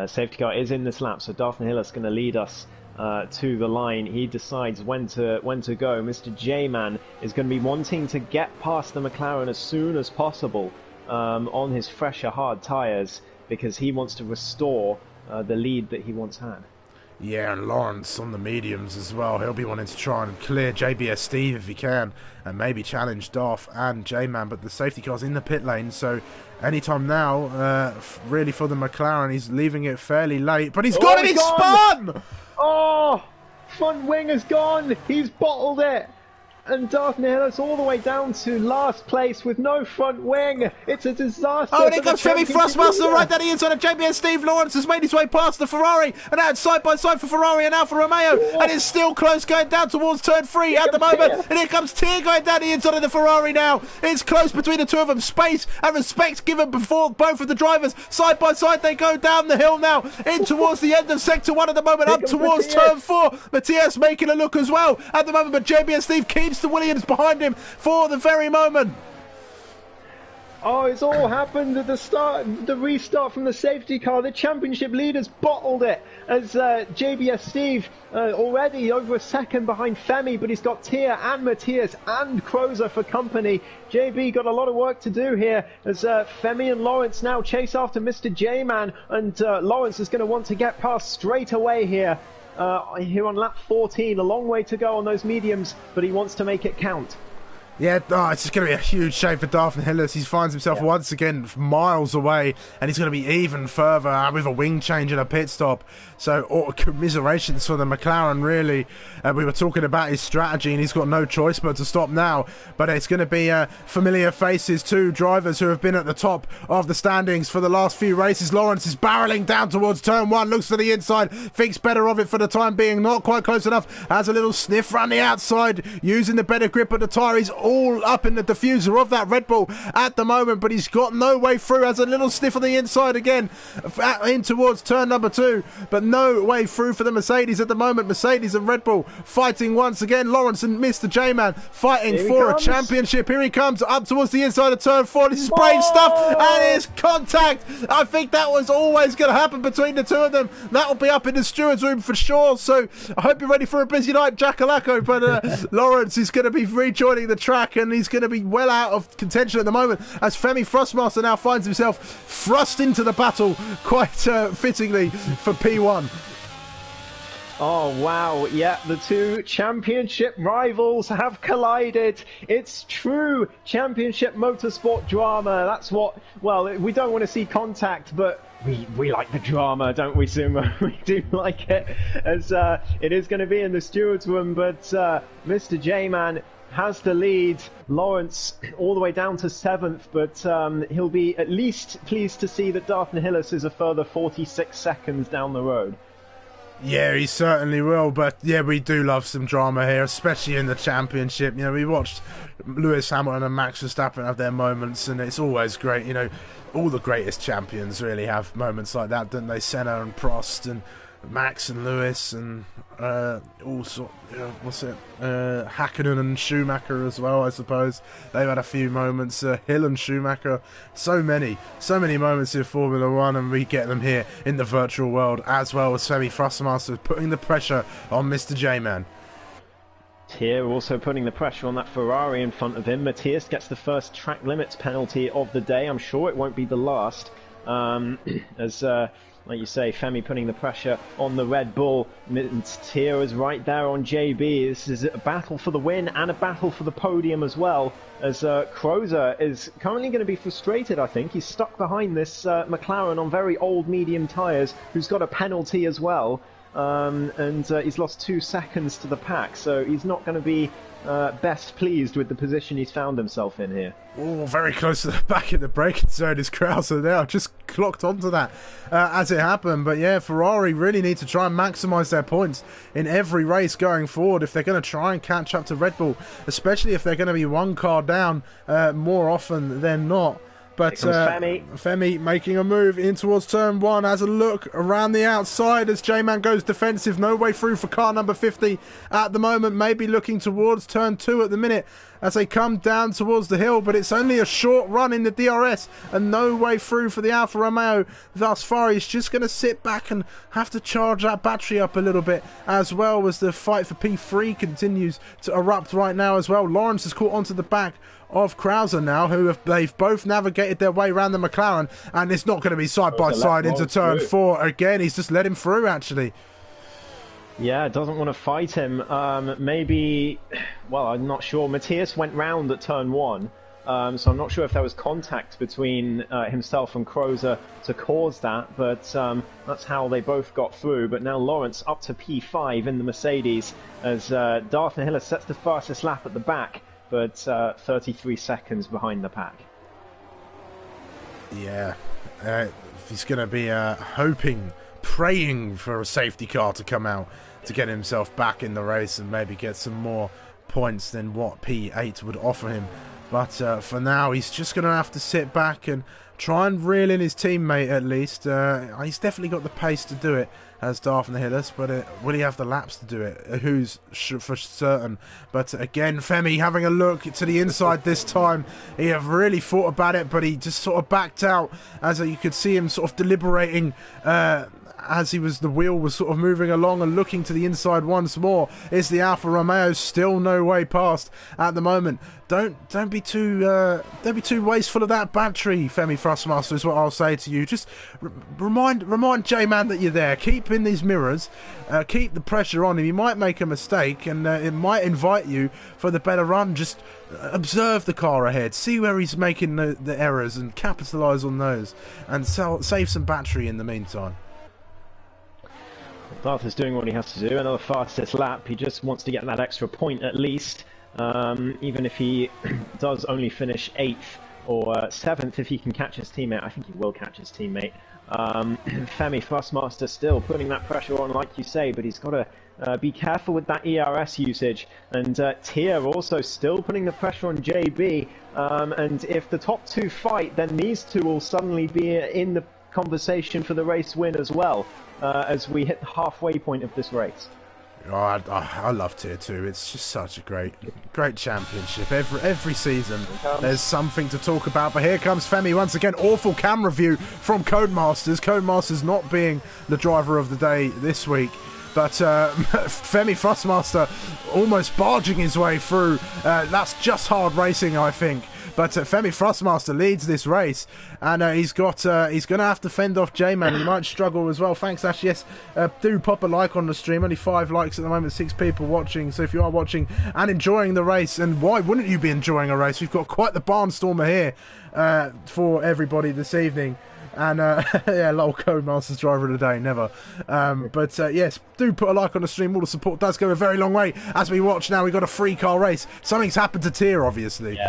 Safety car is in this lap, so Darth Nihilus is going to lead us to the line. He decides when to go. Mr. J-Man is going to be wanting to get past the McLaren as soon as possible on his fresher hard tyres, because he wants to restore the lead that he once had. Yeah, and Lawrence on the mediums as well. He'll be wanting to try and clear JBS Steve if he can, and maybe challenge Darth and J-Man. But the safety car's in the pit lane, so anytime now, really for the McLaren. He's leaving it fairly late, but he's got it! He's spun! Oh! Front wing has gone! He's bottled it! And Darth Nihilus all the way down to last place with no front wing. It's a disaster. Oh, and here comes Chevy Thrustmaster right down the inside of JBS Steve. Lawrence has made his way past the Ferrari, and now it's side by side for Ferrari and Alfa Romeo. Oh. And it's still close going down towards turn 3 at the moment. And here comes Tier going down the inside of the Ferrari now. It's close between the two of them. Space and respect given before both of the drivers. Side by side they go down the hill now, in towards the end of sector 1 at the moment, up towards turn 4. Matthias making a look as well at the moment, but JBS Steve keeps the Williams behind him for the very moment. Oh, it's all happened at the start, the restart from the safety car. The championship leaders bottled it as JBS Steve already over a second behind Femi, but he's got Tia and Matthias and Crozer for company. JB got a lot of work to do here as Femi and Lawrence now chase after Mr. J-Man, and Lawrence is going to want to get past straight away here. Here on lap 14, a long way to go on those mediums, but he wants to make it count. Yeah, it's just going to be a huge shame for Darth Hillis. He finds himself once again miles away, and he's going to be even further with a wing change and a pit stop. So, commiserations for the McLaren, really. We were talking about his strategy, and he's got no choice but to stop now. But it's going to be familiar faces, two drivers who have been at the top of the standings for the last few races. Lawrence is barreling down towards turn one, looks to the inside, thinks better of it for the time being, not quite close enough, has a little sniff around the outside, using the better grip of the tyre. He's all up in the diffuser of that Red Bull at the moment, but he's got no way through, has a little sniff on the inside again, in towards turn number 2, but no way through for the Mercedes at the moment. Mercedes and Red Bull fighting once again. Lawrence and Mr. J-Man fighting for a championship. Here he comes up towards the inside of turn 4. This is brave stuff, and it's contact. I think that was always going to happen between the two of them. That will be up in the steward's room for sure, so I hope you're ready for a busy night, Jackalacko. But Lawrence is going to be rejoining the track, and he's going to be well out of contention at the moment as Femi Thrustmaster now finds himself thrust into the battle quite fittingly for P1. Oh wow, yeah, the two championship rivals have collided. It's true championship motorsport drama. That's what, well, we don't want to see contact, but we like the drama, don't we, Sumo? We do like it, as it is going to be in the steward's room, but Mr. J-Man has the lead. Lawrence all the way down to 7th, but he'll be at least pleased to see that Darth Hillis is a further 46 seconds down the road. Yeah, he certainly will, but yeah, we do love some drama here, especially in the championship. You know, we watched Lewis Hamilton and Max Verstappen have their moments, and it's always great. You know, all the greatest champions really have moments like that, don't they? Senna and Prost and Max and Lewis and also, Hakkinen and Schumacher as well, I suppose. They've had a few moments. Hill and Schumacher, so many moments in Formula 1, and we get them here in the virtual world, as well as Femi Thrustmaster putting the pressure on Mr. J-Man. Here also putting the pressure on that Ferrari in front of him. Matthias gets the first track limits penalty of the day. I'm sure it won't be the last, as like you say, Femi putting the pressure on the Red Bull. Tia is right there on JB. This is a battle for the win and a battle for the podium as well, as Crozer is currently going to be frustrated, I think. He's stuck behind this McLaren on very old medium tyres, who's got a penalty as well. And he's lost 2 seconds to the pack, so he's not going to be best pleased with the position he's found himself in here. Oh, very close to the back in the braking zone is Krauser there. I just clocked onto that as it happened. But yeah, Ferrari really need to try and maximise their points in every race going forward if they're going to try and catch up to Red Bull, especially if they're going to be one car down more often than not. But Femi making a move in towards turn 1, has a look around the outside as J-Man goes defensive. No way through for car number 50 at the moment. Maybe looking towards turn 2 at the minute as they come down towards the hill. But it's only a short run in the DRS and no way through for the Alfa Romeo thus far. He's just going to sit back and have to charge that battery up a little bit, as well as the fight for P3 continues to erupt right now as well. Lawrence has caught onto the back of Krauser now, they've both navigated their way around the McLaren, and it's not going to be side by side into turn 4 again. He's just let him through, actually. Yeah, doesn't want to fight him. Maybe, well, I'm not sure. Matthias went round at turn 1, so I'm not sure if there was contact between himself and Crozer to cause that, but that's how they both got through. But now Lawrence up to P5 in the Mercedes as Darth Hillis sets the fastest lap at the back, but 33 seconds behind the pack. Yeah, he's going to be hoping, praying for a safety car to come out to get himself back in the race and maybe get some more points than what P8 would offer him But for now, he's just going to have to sit back and try and reel in his teammate at least. He's definitely got the pace to do it, as Darth and the Hillis, but will he have the laps to do it? Who's for certain? But again, Femi having a look to the inside this time. He have really thought about it, but he just sort of backed out as you could see him sort of deliberating as the wheel was sort of moving along and looking to the inside once more. Is the Alfa Romeo still no way past at the moment? Don't be too wasteful of that battery, Femi Thrustmaster, is what I'll say to you. Just remind J-Man that you're there. Keep in these mirrors, keep the pressure on him. He might make a mistake, and it might invite you for the better run. Just observe the car ahead, see where he's making the errors, and capitalise on those, and save some battery in the meantime. Darth is doing what he has to do. Another fastest lap. He just wants to get that extra point at least. Even if he does only finish 8th or 7th, if he can catch his teammate. I think he will catch his teammate. Femi Thrustmaster still putting that pressure on, like you say, but he's got to be careful with that ERS usage. And Tia also still putting the pressure on JB. And if the top two fight, then these two will suddenly be in the conversation for the race win as well, as we hit the halfway point of this race. Oh, I love Tier 2. It's just such a great championship. Every season there's something to talk about. But here comes Femi once again. Awful camera view from Codemasters. Codemasters not being the driver of the day this week. But Femi Thrustmaster almost barging his way through. That's just hard racing, I think. But Femi Thrustmaster leads this race, and he's going to have to fend off J-Man. He might struggle as well. Thanks, Ash. Yes, do pop a like on the stream. Only 5 likes at the moment, 6 people watching. So if you are watching and enjoying the race, and why wouldn't you be enjoying a race? We've got quite the barnstormer here for everybody this evening. And yeah, lol, Codemasters driver of the day, never. But yes, do put a like on the stream. All the support does go a very long way. As we watch now, we've got a 3-car race. Something's happened to Tier, obviously.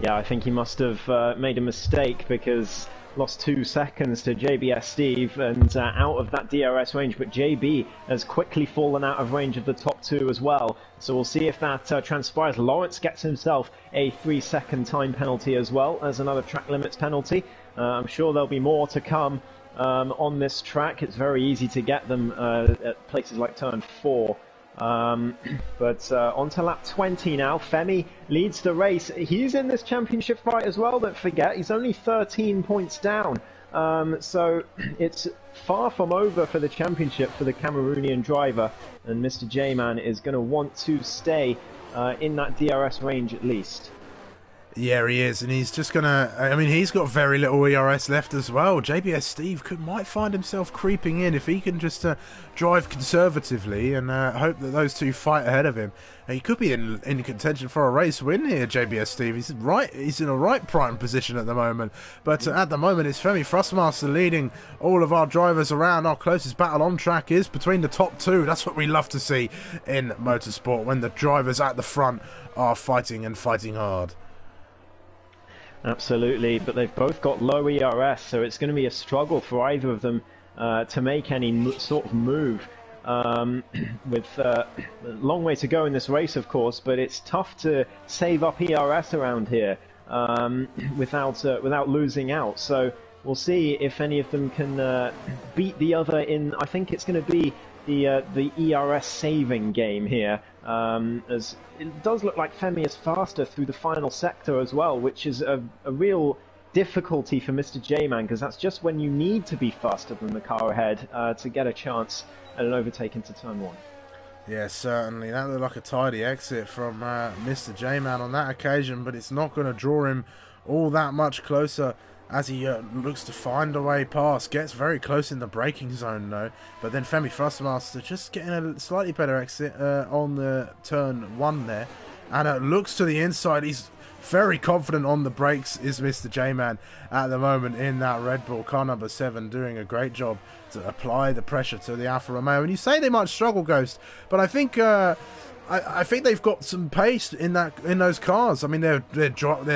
Yeah, I think he must have made a mistake, because lost 2 seconds to JBS Steve and out of that DRS range, but JB has quickly fallen out of range of the top 2 as well. So we'll see if that transpires. Lawrence gets himself a 3-second time penalty as well as another track limits penalty. I'm sure there'll be more to come on this track. It's very easy to get them at places like turn 4. But on to lap 20 now. Femi leads the race. He's in this championship fight as well, don't forget. He's only 13 points down. So it's far from over for the championship for the Cameroonian driver. And Mr. J-Man is going to want to stay in that DRS range at least. Yeah, he is, and he's just gonna. I mean, he's got very little ERS left as well. JBS Steve might find himself creeping in if he can just drive conservatively and hope that those two fight ahead of him. He could be in contention for a race win here, JBS Steve. He's in a right prime position at the moment. But at the moment, it's Femi Thrustmaster leading all of our drivers around. Our closest battle on track is between the top 2. That's what we love to see in motorsport, when the drivers at the front are fighting and fighting hard. Absolutely, but they've both got low ERS, so it's going to be a struggle for either of them to make any sort of move. With a long way to go in this race, of course, but it's tough to save up ERS around here without losing out. So we'll see if any of them can beat the other in. I think it's going to be the ERS saving game here, as it does look like Femi is faster through the final sector as well, which is a real difficulty for Mr. J-Man, because that's just when you need to be faster than the car ahead to get a chance at an overtake into turn 1. Yeah, certainly. That looked like a tidy exit from Mr. J-Man on that occasion, but it's not going to draw him all that much closer as he looks to find a way past. Gets very close in the braking zone though, but then Femi Thrustmaster just getting a slightly better exit on the turn 1 there, and looks to the inside. He's very confident on the brakes, is Mr. J-Man at the moment in that Red Bull. Car number 7 doing a great job to apply the pressure to the Alfa Romeo. And you say they might struggle, Ghost, but I think I think they've got some pace in those cars. I mean, they're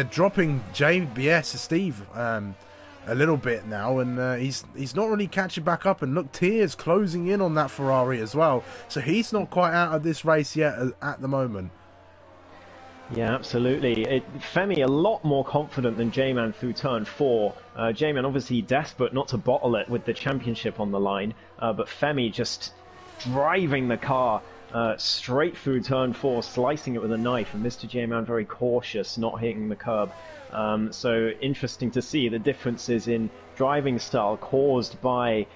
dropping JBS Steve a little bit now, and he's not really catching back up. And look, Tier's closing in on that Ferrari as well, so he's not quite out of this race yet at the moment. Yeah, absolutely. Femi a lot more confident than J-Man through turn 4. J-Man obviously desperate not to bottle it with the championship on the line, but Femi just driving the car straight through turn 4, slicing it with a knife, and Mr. J-Man very cautious, not hitting the curb. So interesting to see the differences in driving style caused by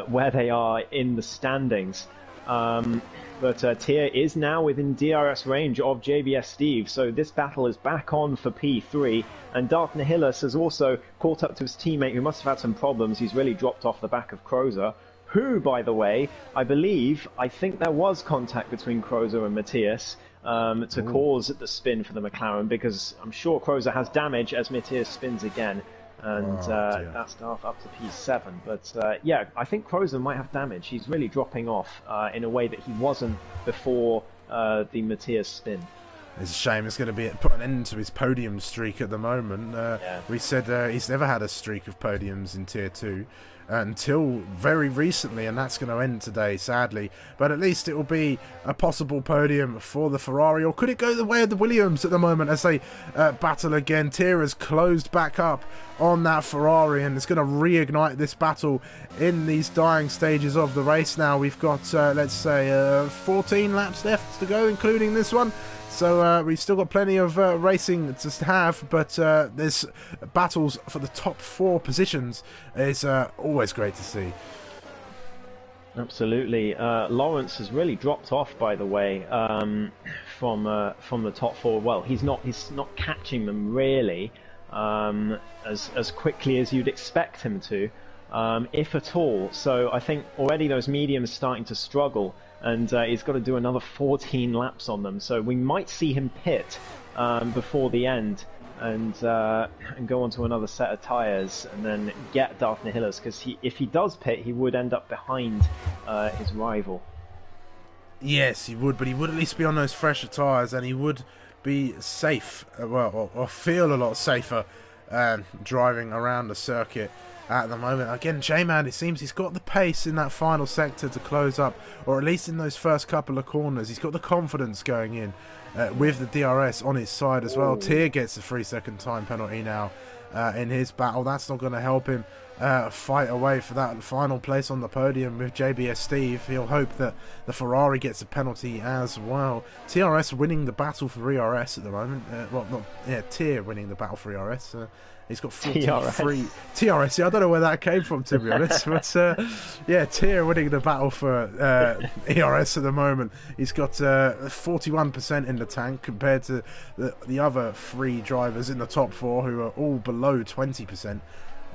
where they are in the standings. But Tyr is now within DRS range of JBS Steve, so this battle is back on for P3, and Darth Nihilus has also caught up to his teammate who must have had some problems. He's really dropped off the back of Crozer, who, by the way, I think there was contact between Crozer and Matthias to cause the spin for the McLaren, because I'm sure Crozer has damage as Matthias spins again. And that's Darth up to P7. But yeah, I think Crozer might have damage. He's really dropping off in a way that he wasn't before the Matthias spin. It's a shame. It's going to put an end to his podium streak at the moment. We said he's never had a streak of podiums in Tier 2 until very recently, and that's going to end today, sadly. But at least it will be a possible podium for the Ferrari, or could it go the way of the Williams at the moment as they battle again? Tyr has closed back up on that Ferrari, and it's going to reignite this battle in these dying stages of the race. Now we've got, let's say, 14 laps left to go, including this one. So we've still got plenty of racing to have, but there's battles for the top 4 positions. It's always great to see. Absolutely. Lawrence has really dropped off, by the way, from the top 4. Well, he's not catching them really as quickly as you'd expect him to, if at all. So I think already those mediums starting to struggle. And he's got to do another 14 laps on them, so we might see him pit before the end and go on to another set of tyres and then get Darth Nihilus, because if he does pit, he would end up behind his rival. Yes, he would, but he would at least be on those fresher tyres, and he would be safe, or feel a lot safer driving around the circuit at the moment. Again, J-Man, it seems he's got the pace in that final sector to close up, or at least in those first couple of corners. He's got the confidence going in with the DRS on his side as well. Tyr gets a 3-second time penalty now in his battle. That's not going to help him fight away for that final place on the podium with JBS Steve. He'll hope that the Ferrari gets a penalty as well. TRS winning the battle for ERS at the moment. Tyr winning the battle for ERS. He's got 43 TRS. Yeah, I don't know where that came from, to be honest. But yeah, Tyr winning the battle for ERS at the moment. He's got 41% in the tank compared to the other 3 drivers in the top 4 who are all below 20%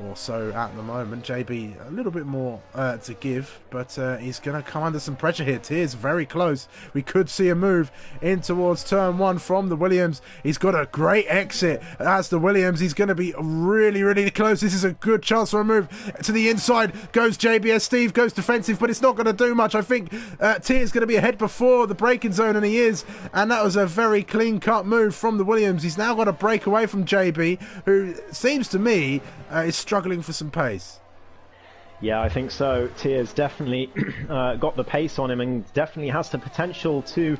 or so at the moment. JB a little bit more to give, but he's going to come under some pressure here. Tyr's very close. We could see a move in towards turn 1 from the Williams. He's got a great exit as the Williams. He's going to be really, really close. This is a good chance for a move to the inside. Goes JBS Steve, goes defensive, but it's not going to do much. I think Tyr's going to be ahead before the braking zone, and he is, and that was a very clean cut move from the Williams. He's now got to break away from JB, who seems to me is struggling for some pace. Yeah, I think so. Tyr's definitely got the pace on him and definitely has the potential to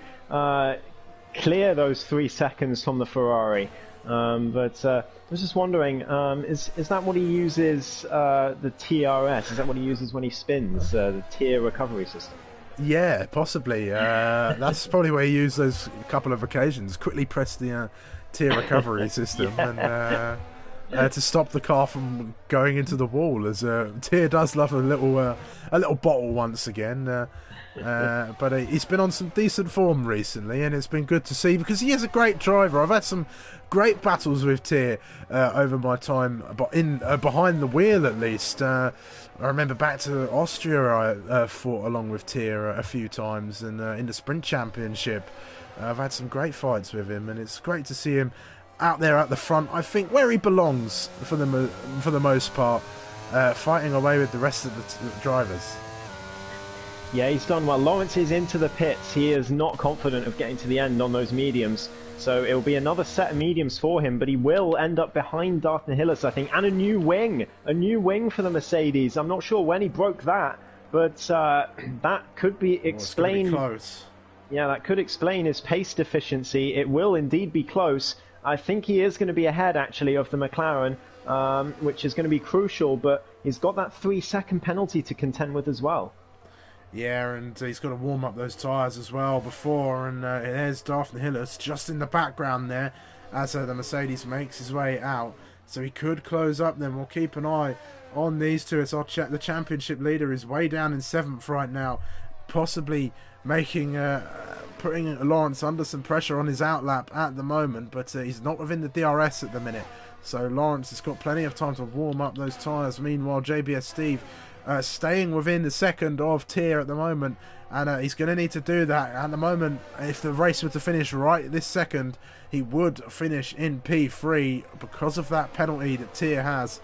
clear those 3 seconds from the Ferrari. But I was just wondering, is that what he uses, the TRS? Is that what he uses when he spins, the Tyr recovery system? Yeah, possibly. That's probably where he used those couple of occasions. Quickly press the Tyr recovery system and to stop the car from going into the wall, as Tyr does love a little bottle once again. But he's been on some decent form recently, and it's been good to see because he is a great driver. I've had some great battles with Tyr over my time, but behind the wheel at least. I remember back to Austria, I fought along with Tyr a few times, and in the Sprint Championship, I've had some great fights with him, and it's great to see him out there at the front. I think where he belongs for the most part, fighting away with the rest of the drivers. Yeah, he's done well. Lawrence is into the pits. He is not confident of getting to the end on those mediums. So it'll be another set of mediums for him, but he will end up behind Darth Nihilus, I think, and a new wing. A new wing for the Mercedes. I'm not sure when he broke that, but that could be explained. It's gonna be close. Yeah, that could explain his pace deficiency. It will indeed be close. I think he is going to be ahead, actually, of the McLaren, which is going to be crucial, but he's got that 3-second penalty to contend with as well. Yeah, and he's got to warm up those tyres as well before, and there's Daphne Hillis just in the background there as the Mercedes makes his way out. So he could close up then. We'll keep an eye on these two. It's the championship leader is way down in 7th right now, possibly making putting Lawrence under some pressure on his outlap at the moment, but he's not within the DRS at the minute. So Lawrence has got plenty of time to warm up those tyres. Meanwhile, JBS Steve staying within the second of tier at the moment, and he's going to need to do that at the moment. If the race were to finish right this second, he would finish in P3 because of that penalty that tier has.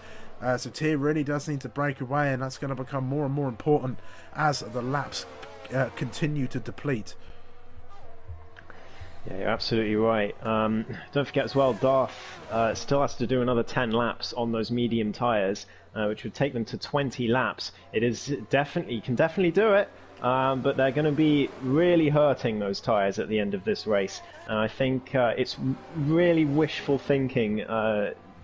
So tier really does need to break away, and that's going to become more and more important as the laps continue to deplete. Yeah, you're absolutely right. Don't forget as well, Darth still has to do another 10 laps on those medium tyres, which would take them to 20 laps. It is definitely, can definitely do it, but they're going to be really hurting those tyres at the end of this race. And I think it's really wishful thinking,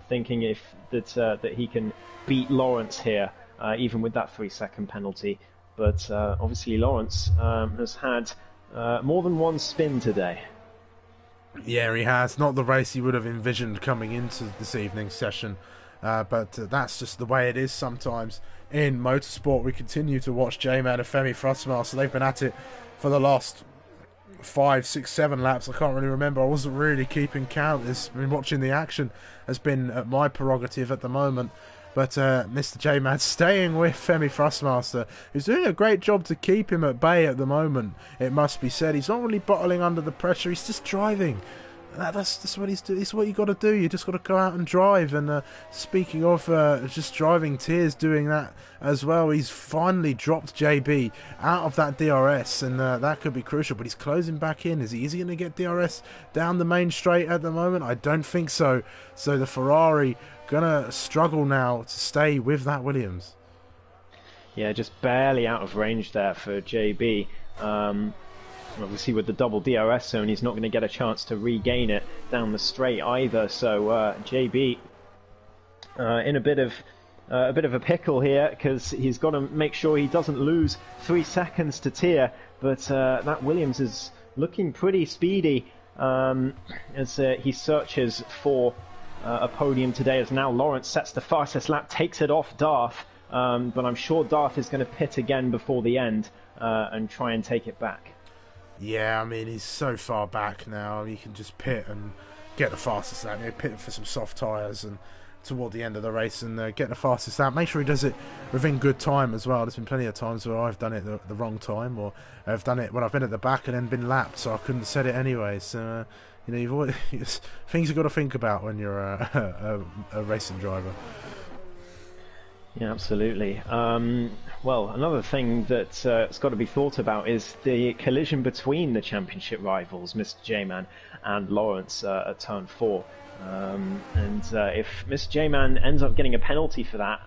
thinking if that he can beat Lawrence here, even with that 3-second penalty. But obviously Lawrence has had more than one spin today. Yeah, he has. Not the race he would have envisioned coming into this evening's session. But that's just the way it is sometimes in motorsport. We continue to watch J-Man and Femi Frostmaster. They've been at it for the last 5, 6, 7 laps. I can't really remember. I wasn't really keeping count. Watching the action has been my prerogative at the moment. But Mr. J-Man staying with Femi Frostmaster, who's doing a great job to keep him at bay at the moment, it must be said. He's not really bottling under the pressure, he's just driving. That's what he's doing. It's what you got to do. You just got to go out and drive. And speaking of just driving, Tier's doing that as well. He's finally dropped JB out of that DRS, and that could be crucial. But he's closing back in. Is he going to get DRS down the main straight at the moment? I don't think so. So the Ferrari gonna struggle now to stay with that Williams. Yeah, just barely out of range there for JB. Obviously with the double DRS zone, he's not going to get a chance to regain it down the straight either. So JB in a bit of a pickle here, because he's got to make sure he doesn't lose 3 seconds to Tier. But that Williams is looking pretty speedy as he searches for a podium today, as now Lawrence sets the fastest lap, takes it off Darth, but I'm sure Darth is going to pit again before the end and try and take it back. Yeah, I mean, he's so far back now, he can just pit and get the fastest lap, pit for some soft tyres and toward the end of the race and get the fastest lap. Make sure he does it within good time as well. There's been plenty of times where I've done it the wrong time, or I've done it when I've been at the back and then been lapped, so I couldn't set it anyway. So you know, you've always, things you've got to think about when you're a racing driver. Yeah, absolutely. Well, another thing that's got to be thought about is the collision between the championship rivals, Mr. J-Man and Lawrence at turn 4. And if Mr. J-Man ends up getting a penalty for that,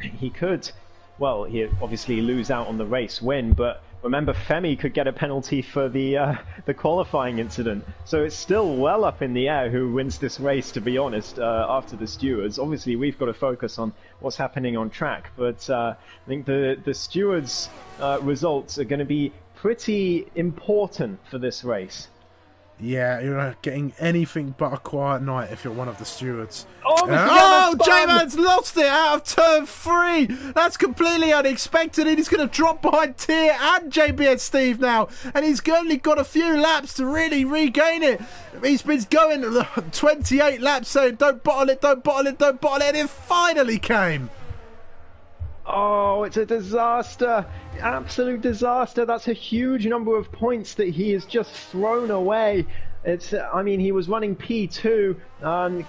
he could, well, he obviously lose out on the race win, but remember, Femi could get a penalty for the qualifying incident. So it's still well up in the air who wins this race, to be honest, after the stewards. Obviously, we've got to focus on what's happening on track, but I think the stewards' results are going to be pretty important for this race. Yeah, you're not getting anything but a quiet night if you're one of the stewards. Oh, J-Man's lost it out of turn 3. That's completely unexpected, and he's going to drop behind Tier and JBS Steve now, and he's only got a few laps to really regain it. He's been going 28 laps saying, don't bottle it, don't bottle it, don't bottle it, and it finally came. Oh, it's a disaster. Absolute disaster. That's a huge number of points that he has just thrown away. It's, I mean, he was running P2,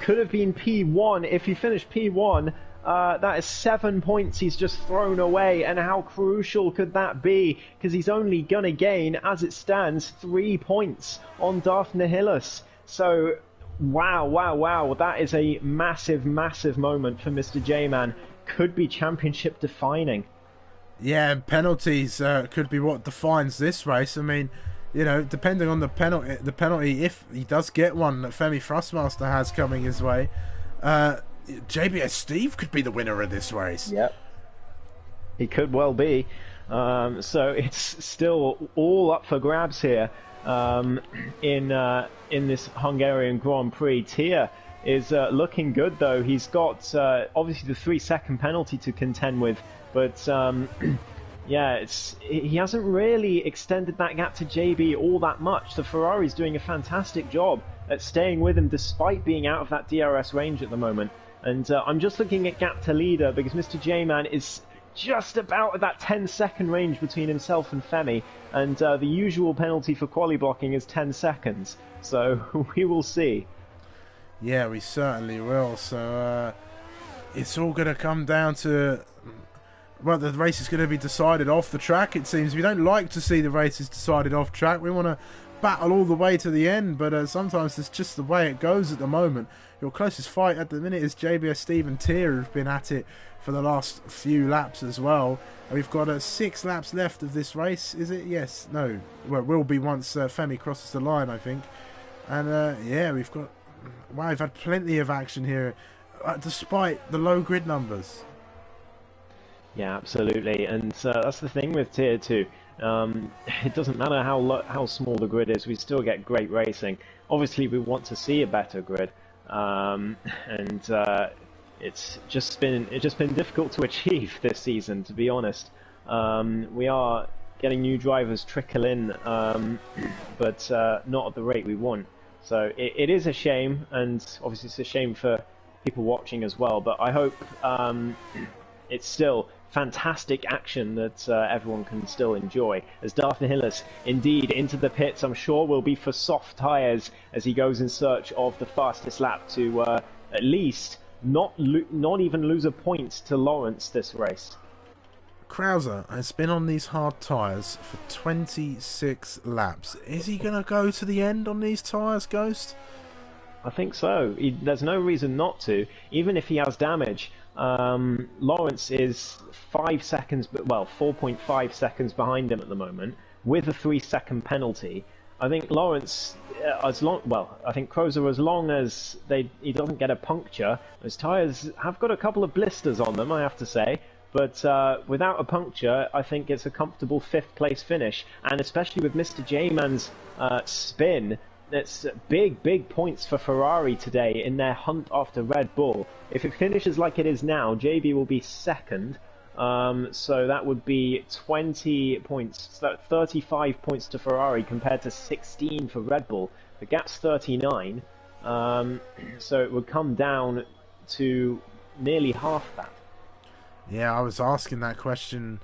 could have been P1. If he finished P1, that is 7 points he's just thrown away. And how crucial could that be? Because he's only going to gain, as it stands, 3 points on Darth Nihilus. So, wow. That is a massive, massive moment for Mr. J-Man. Could be championship defining. Yeah, and penalties could be what defines this race. I mean, you know, depending on the penalty, if he does get one that Femi Thrustmaster has coming his way, JBS Steve could be the winner of this race. Yep, he could well be. So it's still all up for grabs here in this Hungarian Grand Prix. Tia is looking good though. He's got obviously the 3-second penalty to contend with, but yeah, he hasn't really extended that gap to JB all that much. The Ferrari's doing a fantastic job at staying with him despite being out of that DRS range at the moment. And I'm just looking at gap to leader because Mr. J-Man is just about at that 10-second range between himself and Femi, and the usual penalty for quali blocking is 10 seconds. So we will see. Yeah, we certainly will. So it's all going to come down to... Well, the race is going to be decided off the track, it seems. We don't like to see the races decided off track. We want to battle all the way to the end, but sometimes it's just the way it goes at the moment. Your closest fight at the minute is JBS Steve and Tia, who've been at it for the last few laps as well. And we've got 6 laps left of this race, is it? Yes, no. Well, it will be once Femi crosses the line, I think. And yeah, we've got... Wow, we've had plenty of action here, despite the low grid numbers. Yeah, absolutely, and that's the thing with Tier 2. It doesn't matter how small the grid is, we still get great racing. Obviously, we want to see a better grid, and it's just been difficult to achieve this season, to be honest. We are getting new drivers trickle in, but not at the rate we want. So it is a shame, and obviously it's a shame for people watching as well. But I hope it's still fantastic action that everyone can still enjoy. As Darth Nihilus indeed into the pits, I'm sure will be for soft tyres as he goes in search of the fastest lap to at least not even lose a point to Lawrence this race. Krauser has been on these hard tyres for 26 laps. Is he going to go to the end on these tyres, Ghost? I think so. There's no reason not to, even if he has damage. Lawrence is 5 seconds, well, 4.5 seconds behind him at the moment, with a 3-second penalty. I think Lawrence, I think Krauser, as long as he doesn't get a puncture, his tyres have got a couple of blisters on them, I have to say. But without a puncture, I think it's a comfortable 5th place finish. And especially with Mr. J-Man's spin, it's big points for Ferrari today in their hunt after Red Bull. If it finishes like it is now, JB will be 2nd. So that would be 20 points, 35 points to Ferrari compared to 16 for Red Bull. The gap's 39. So it would come down to nearly half that. Yeah, I was asking that question,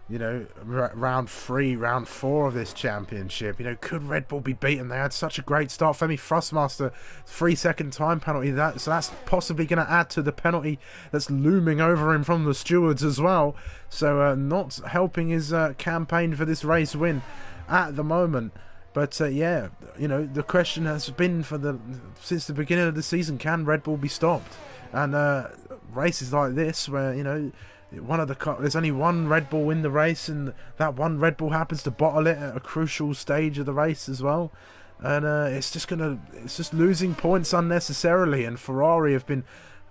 you know, round 3, round 4 of this championship. You know, could Red Bull be beaten? They had such a great start. Femi Thrustmaster, 3-second time penalty. So that's possibly going to add to the penalty that's looming over him from the stewards as well. So not helping his campaign for this race win at the moment. But yeah, you know, the question has been since the beginning of the season: can Red Bull be stopped? And races like this, where you know there's only one Red Bull in the race, and that one Red Bull happens to bottle it at a crucial stage of the race as well, and it's just losing points unnecessarily. And Ferrari have been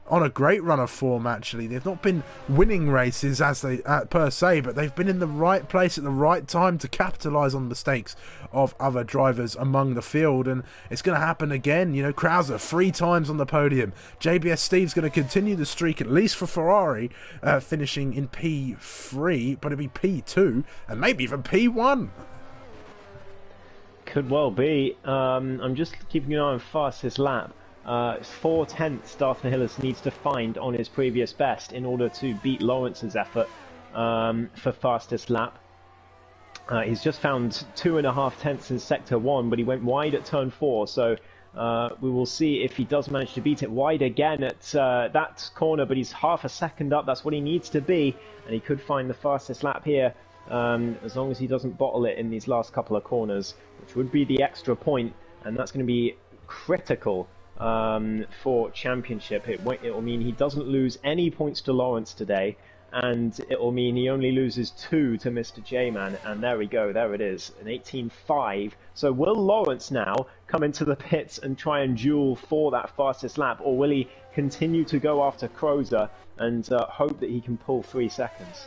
on a great run of form. Actually, they've not been winning races as they per se, but they've been in the right place at the right time to capitalise on mistakes of other drivers among the field, and it's going to happen again. You know, Krauser 3 times on the podium. JBS Steve's going to continue the streak, at least for Ferrari, finishing in P3, but it'll be P2 and maybe even P1. Could well be. I'm just keeping an eye on fastest lap. 4/10 Darth Nihilus needs to find on his previous best in order to beat Lawrence's effort for fastest lap. He's just found 2.5 tenths in sector 1, but he went wide at turn 4, so we will see if he does manage to beat it wide again at that corner, but he's half a second up. That's what he needs to be, and he could find the fastest lap here as long as he doesn't bottle it in these last couple of corners, which would be the extra point, and that's going to be critical for championship. It will mean he doesn't lose any points to Lawrence today, and it'll mean he only loses 2 to Mr. J-Man, and there we go, there it is, an 18.5. So will Lawrence now come into the pits and try and duel for that fastest lap, or will he continue to go after Crozer and hope that he can pull 3 seconds?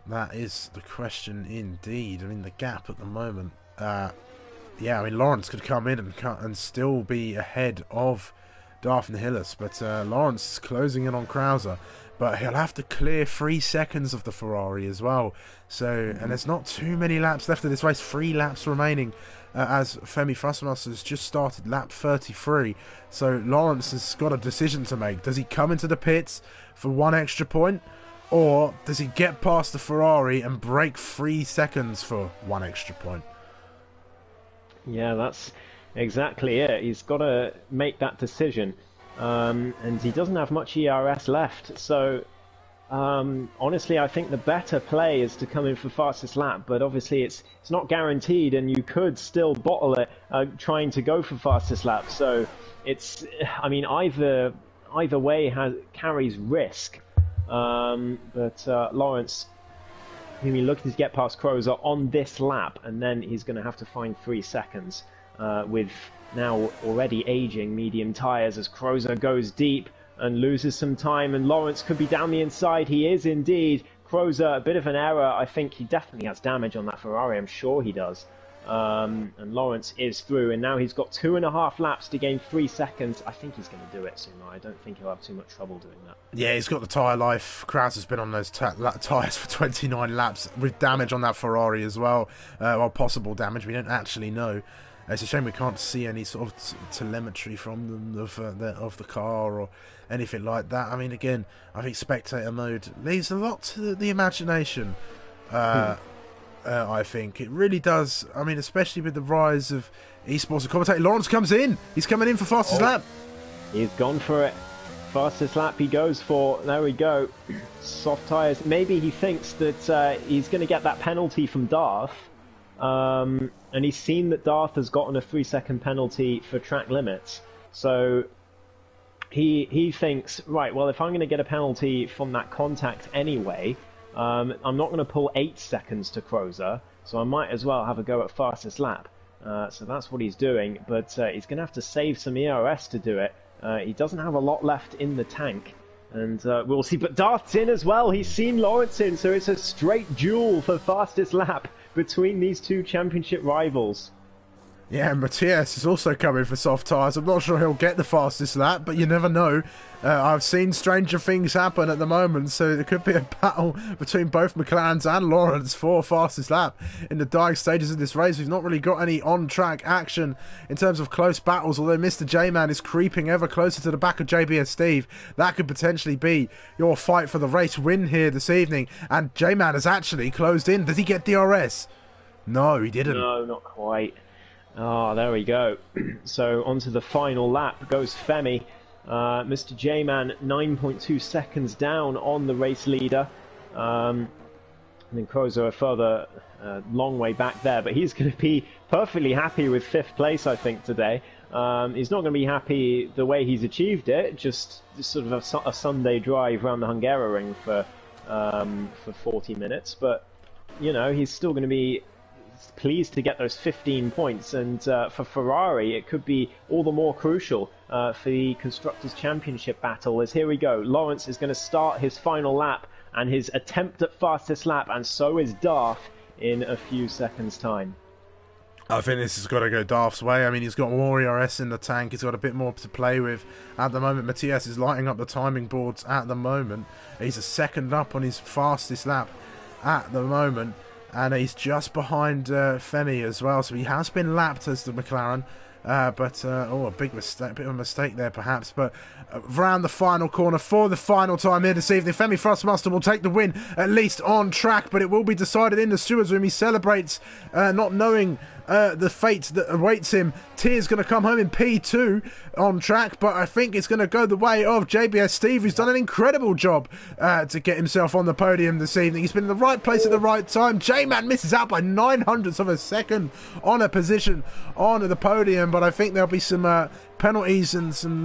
That is the question indeed. I mean, the gap at the moment, yeah, I mean, Lawrence could come in and still be ahead of Darth and Hillis, but Lawrence is closing in on Krauser, but he'll have to clear 3 seconds of the Ferrari as well. So, and there's not too many laps left of this race, 3 laps remaining, as Femi Thrustmaster has just started lap 33. So Lawrence has got a decision to make. Does he come into the pits for 1 extra point, or does he get past the Ferrari and break 3 seconds for 1 extra point? Yeah, that's exactly it. He's got to make that decision, and he doesn't have much ERS left. So, honestly, I think the better play is to come in for fastest lap. But obviously, it's not guaranteed, and you could still bottle it trying to go for fastest lap. So, it's, I mean, either way carries risk. But Lawrence, I mean, looking to get past Crozer on this lap, and then he's going to have to find 3 seconds with now already aging medium tyres as Crozer goes deep and loses some time, and Lawrence could be down the inside. He is indeed. Crozer, a bit of an error. I think he definitely has damage on that Ferrari. I'm sure he does. And Lawrence is through, and now he's got 2.5 laps to gain 3 seconds. I think he's going to do it, SUMO. I don't think he'll have too much trouble doing that. Yeah, he's got the tyre life. Kraus has been on those tyres for 29 laps with damage on that Ferrari as well. Well, possible damage. We don't actually know. It's a shame we can't see any sort of telemetry from them of the car or anything like that. I mean, again, I think spectator mode leaves a lot to the imagination. I think it really does. I mean, especially with the rise of esports and commentator. Lawrence comes in. He's coming in for fastest lap. He's gone for it. Fastest lap he goes for. There we go. Soft tyres. Maybe he thinks that he's going to get that penalty from Darth. And he's seen that Darth has gotten a 3-second penalty for track limits. So he thinks, right, well, if I'm going to get a penalty from that contact anyway, I'm not going to pull 8 seconds to Crozer, so I might as well have a go at fastest lap. So that's what he's doing, but he's going to have to save some ERS to do it. He doesn't have a lot left in the tank, and we'll see. But Darth's in as well. He's seen Lawrence in, so it's a straight duel for fastest lap between these two championship rivals. Yeah, Matthias is also coming for soft tyres. I'm not sure he'll get the fastest lap, but you never know. I've seen stranger things happen at the moment, so there could be a battle between both McLarens and Lawrence for fastest lap in the dying stages of this race. We've not really got any on-track action in terms of close battles, although Mr. J-Man is creeping ever closer to the back of JBS Steve. That could potentially be your fight for the race win here this evening, and J-Man has actually closed in. Does he get DRS? No, he didn't. No, not quite. Ah, there we go. So onto the final lap goes Femi. Mr. J-Man 9.2 seconds down on the race leader. And then Crozer a further long way back there. But he's going to be perfectly happy with 5th place, I think, today. He's not going to be happy the way he's achieved it. Just sort of a Sunday drive around the Hungaroring for 40 minutes. But, you know, he's still going to be pleased to get those 15 points, and for Ferrari it could be all the more crucial for the Constructors' Championship battle. As here we go, Lawrence is going to start his final lap and his attempt at fastest lap, and so is Darth in a few seconds time. I think this has got to go Darth's way. I mean, he's got more ERS in the tank, he's got a bit more to play with at the moment. Matthias is lighting up the timing boards at the moment. He's a second up on his fastest lap at the moment, and he's just behind Femi as well, so he has been lapped as the McLaren. But a bit of a mistake there perhaps. But around the final corner for the final time here this evening, Femi Thrustmaster will take the win, at least on track, but it will be decided in the stewards room. He celebrates not knowing the fate that awaits him. Tears going to come home in P2 on track, but I think it's going to go the way of JBS Steve, who's done an incredible job to get himself on the podium this evening. He's been in the right place at the right time. J-Man misses out by 900ths of a second on a position on the podium, but I think there'll be some penalties and some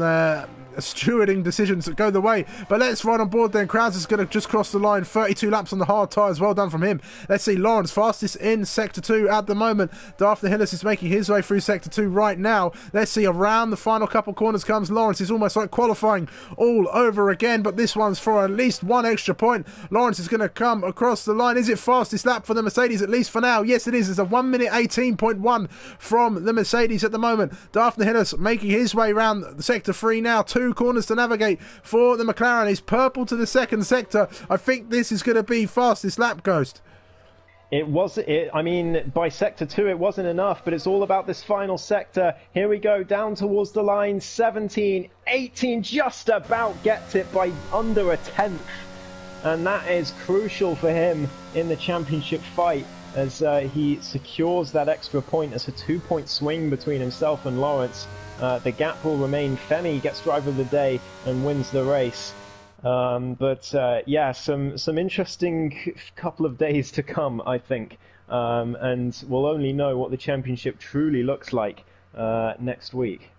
stewarding decisions that go the way. But let's ride on board then. Krause is going to just cross the line. 32 laps on the hard tyres. Well done from him. Let's see Lawrence, fastest in Sector 2 at the moment. Daphne Hillis is making his way through Sector 2 right now. Let's see, around the final couple corners comes Lawrence. It's almost like qualifying all over again, but this one's for at least one extra point. Lawrence is going to come across the line. Is it fastest lap for the Mercedes, at least for now? Yes, it is. It's a 1 minute 18.1 from the Mercedes at the moment. Daphne Hillis making his way around Sector 3 now. 2 corners to navigate for the McLaren. He's purple to the second sector. I think this is going to be fastest lap, Ghost. I mean, by Sector 2 it wasn't enough, but it's all about this final sector. Here we go, down towards the line. 17, 18, just about gets it by under a tenth. And that is crucial for him in the championship fight, as he secures that extra point. It's a 2-point swing between himself and Lawrence. The gap will remain. Femi gets driver of the day and wins the race. Yeah, some interesting couple of days to come, I think. And we'll only know what the championship truly looks like next week.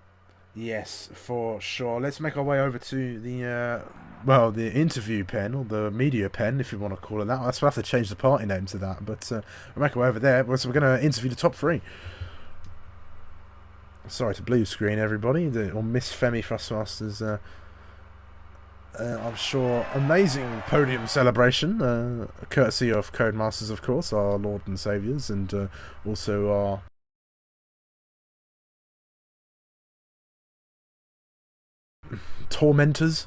Yes, for sure. Let's make our way over to the interview pen, or the media pen, if you want to call it that. I suppose I have to change the party name to that, but we'll make our way over there. So we're going to interview the top 3. Sorry to blue screen, everybody, or Miss Femi Thrustmasters. I'm sure amazing podium celebration, courtesy of Codemasters, of course, our Lord and Saviours, and also our tormentors.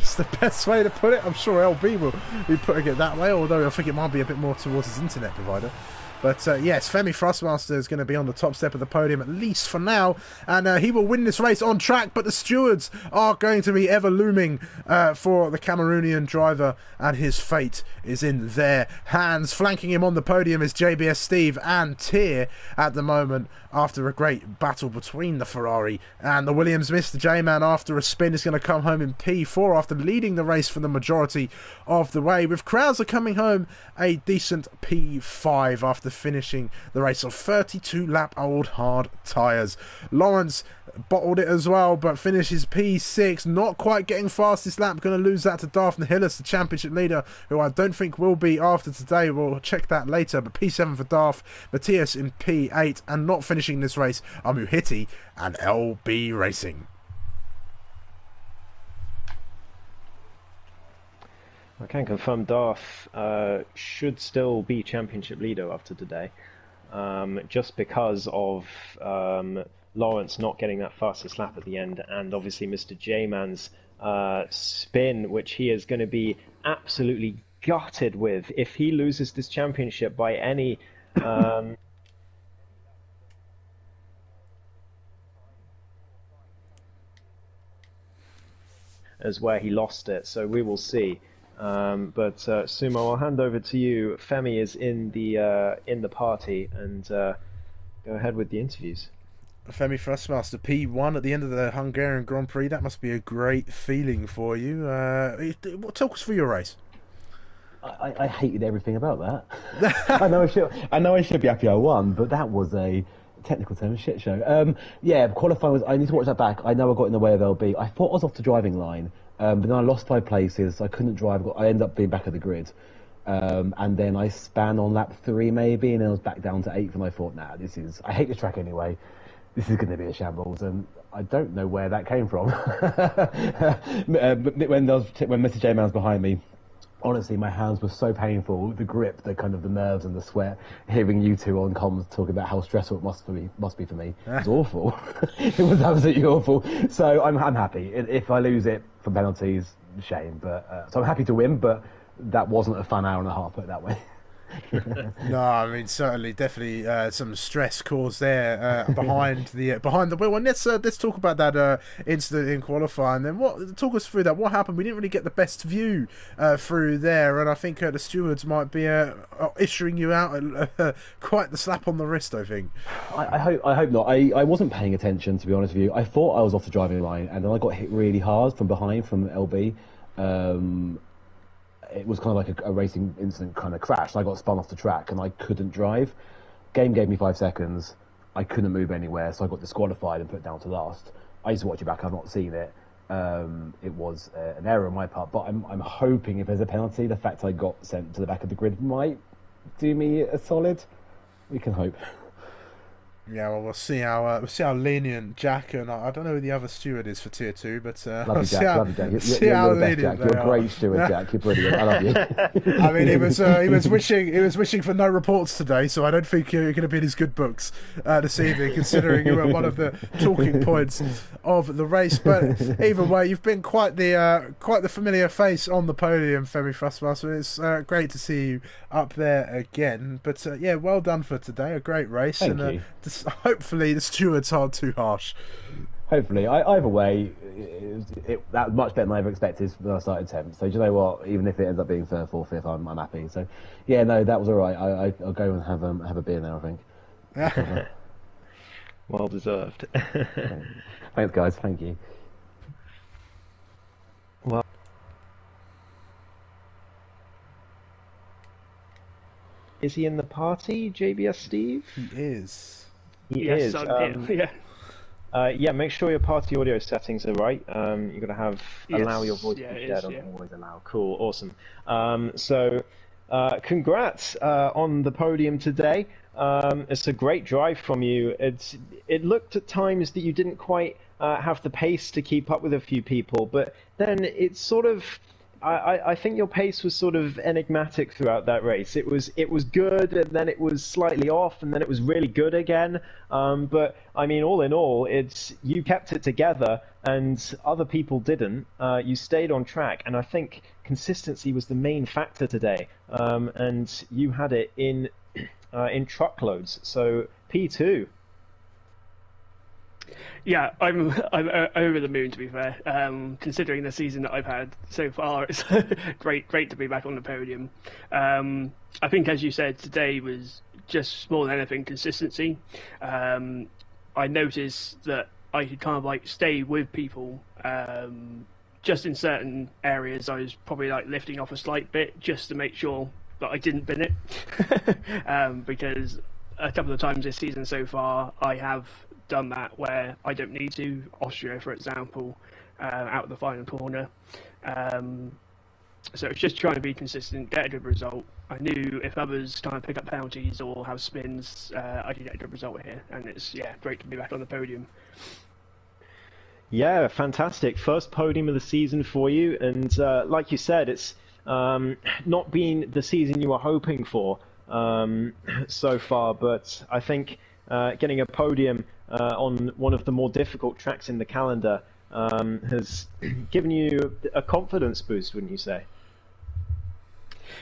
It's the best way to put it. I'm sure LB will be putting it that way, although I think it might be a bit more towards his internet provider. But yes, Femi Thrustmaster is going to be on the top step of the podium, at least for now, and he will win this race on track. But the stewards are going to be ever looming for the Cameroonian driver, and his fate is in their hands. Flanking him on the podium is JBS Steve and Tyr at the moment, after a great battle between the Ferrari and the Williams. Mr. J-Man, after a spin, is going to come home in P4 after leading the race for the majority of the way, with Krauser coming home a decent P5 after finishing the race on 32 lap old hard tyres. Lawrence bottled it as well, but finishes P6, not quite getting fastest lap. Going to lose that to Daphne Hillis, the championship leader, who I don't think will be after today. We'll check that later, but P7 for Darth. Matthias in P8, and not finishing this race are Muhiti and LB Racing. I can confirm Darth should still be championship leader after today, just because of Lawrence not getting that fastest lap at the end, and obviously Mr. J-Man's spin, which he is going to be absolutely gutted with if he loses this championship by any as where he lost it, so we will see. But Sumo, I'll hand over to you. Femi is in the party, and go ahead with the interviews. Femi Thrustmaster, P1 at the end of the Hungarian Grand Prix. That must be a great feeling for you. Talk us through your race. I hated everything about that. I know I should be happy I won, but that was a technical term shit show. Yeah, qualifying was. I need to watch that back. I know I got in the way of LB. I thought I was off the driving line, but then I lost 5 places. I couldn't drive. I ended up being back at the grid. And then I span on lap 3 maybe, and then I was back down to 8th, and I thought, nah, I hate this track anyway. This is going to be a shambles, and I don't know where that came from. When Mr. J-Man's behind me, honestly, my hands were so painful. The grip, the nerves and the sweat. Hearing you two on comms talking about how stressful it must be for me. It was awful. It was absolutely awful. So I'm happy. If I lose it for penalties, shame. But so I'm happy to win, but that wasn't a fun hour and a half, put it that way. No, I mean certainly, definitely some stress caused there behind the wheel. And let's talk about that incident in qualifying. Then talk us through that. What happened? We didn't really get the best view through there, and I think the stewards might be issuing you out quite the slap on the wrist. I think. I hope not. I wasn't paying attention, to be honest with you. I thought I was off the driving line, and then I got hit really hard from behind from LB. It was kind of like a racing incident kind of crash. I got spun off the track and I couldn't drive. Game gave me 5 seconds. I couldn't move anywhere, so I got disqualified and put down to last. I used to watch it back. I've not seen it. It was an error on my part, but I'm hoping if there's a penalty, the fact I got sent to the back of the grid might do me a solid. We can hope. Yeah, well, we'll see how lenient Jack and I don't know who the other steward is for Tier 2, but Love you, Jack. Love you, Jack. You're the best, Jack. You're a great steward, Jack. You're brilliant. I love you. I mean, he was wishing for no reports today, so I don't think you're going to be in his good books this evening, considering you were one of the talking points of the race. But either way, you've been quite the familiar face on the podium, Femi Fussmaster. It's great to see you up there again. But yeah, well done for today. A great race. Thank you. Hopefully the stewards aren't too harsh. Hopefully. Either way, that was much better than I ever expected when I started 10th. So do you know what? Even if it ends up being 3rd, 4th, 5th, I'm happy. So yeah, no, that was all right. I'll go and have a beer now, I think. Well deserved. Thanks, guys. Thank you. Well, is he in the party, JBS Steve? He is. He yes, is. I'm here. Yeah, make sure your party audio settings are right. You've got to have allow your voice to be shared on always allow. Cool, awesome. So, congrats on the podium today. It's a great drive from you. It looked at times that you didn't quite have the pace to keep up with a few people, but then it's sort of. I think your pace was sort of enigmatic throughout that race. It was good, and then it was slightly off, and then it was really good again. But I mean, all in all, you kept it together, and other people didn't. You stayed on track, and I think consistency was the main factor today. And you had it in truckloads. So P2. Yeah, I'm over the moon, to be fair. Considering the season that I've had so far, it's great to be back on the podium. I think, as you said, today was just more than anything consistency. I noticed that I could kind of like stay with people. Just in certain areas, I was probably like lifting off a slight bit just to make sure that I didn't bin it, because a couple of times this season so far, I have done that where I don't need to. Austria, for example, out of the final corner. So it's just trying to be consistent, get a good result. I knew if others kind of pick up penalties or have spins, I could get a good result here, and it's great to be back on the podium. Yeah, fantastic. First podium of the season for you, and like you said, it's not been the season you were hoping for so far, but I think getting a podium on one of the more difficult tracks in the calendar has given you a confidence boost, wouldn't you say?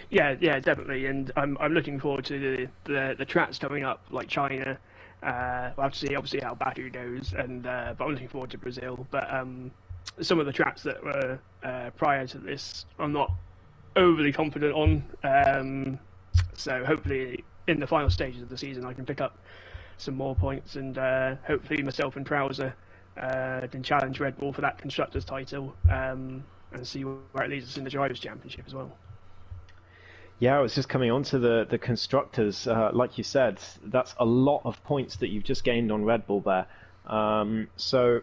Yeah, definitely, and I'm looking forward to the tracks coming up, like China. We'll have to see, obviously, how Baku goes, and but I'm looking forward to Brazil. But some of the tracks that were prior to this, I'm not overly confident on. So hopefully, in the final stages of the season, I can pick up some more points, and hopefully myself and Trouser can challenge Red Bull for that constructors title, and see where it leads us in the Drivers' Championship as well. Yeah, I was just coming on to the constructors. Like you said, that's a lot of points that you've just gained on Red Bull there. So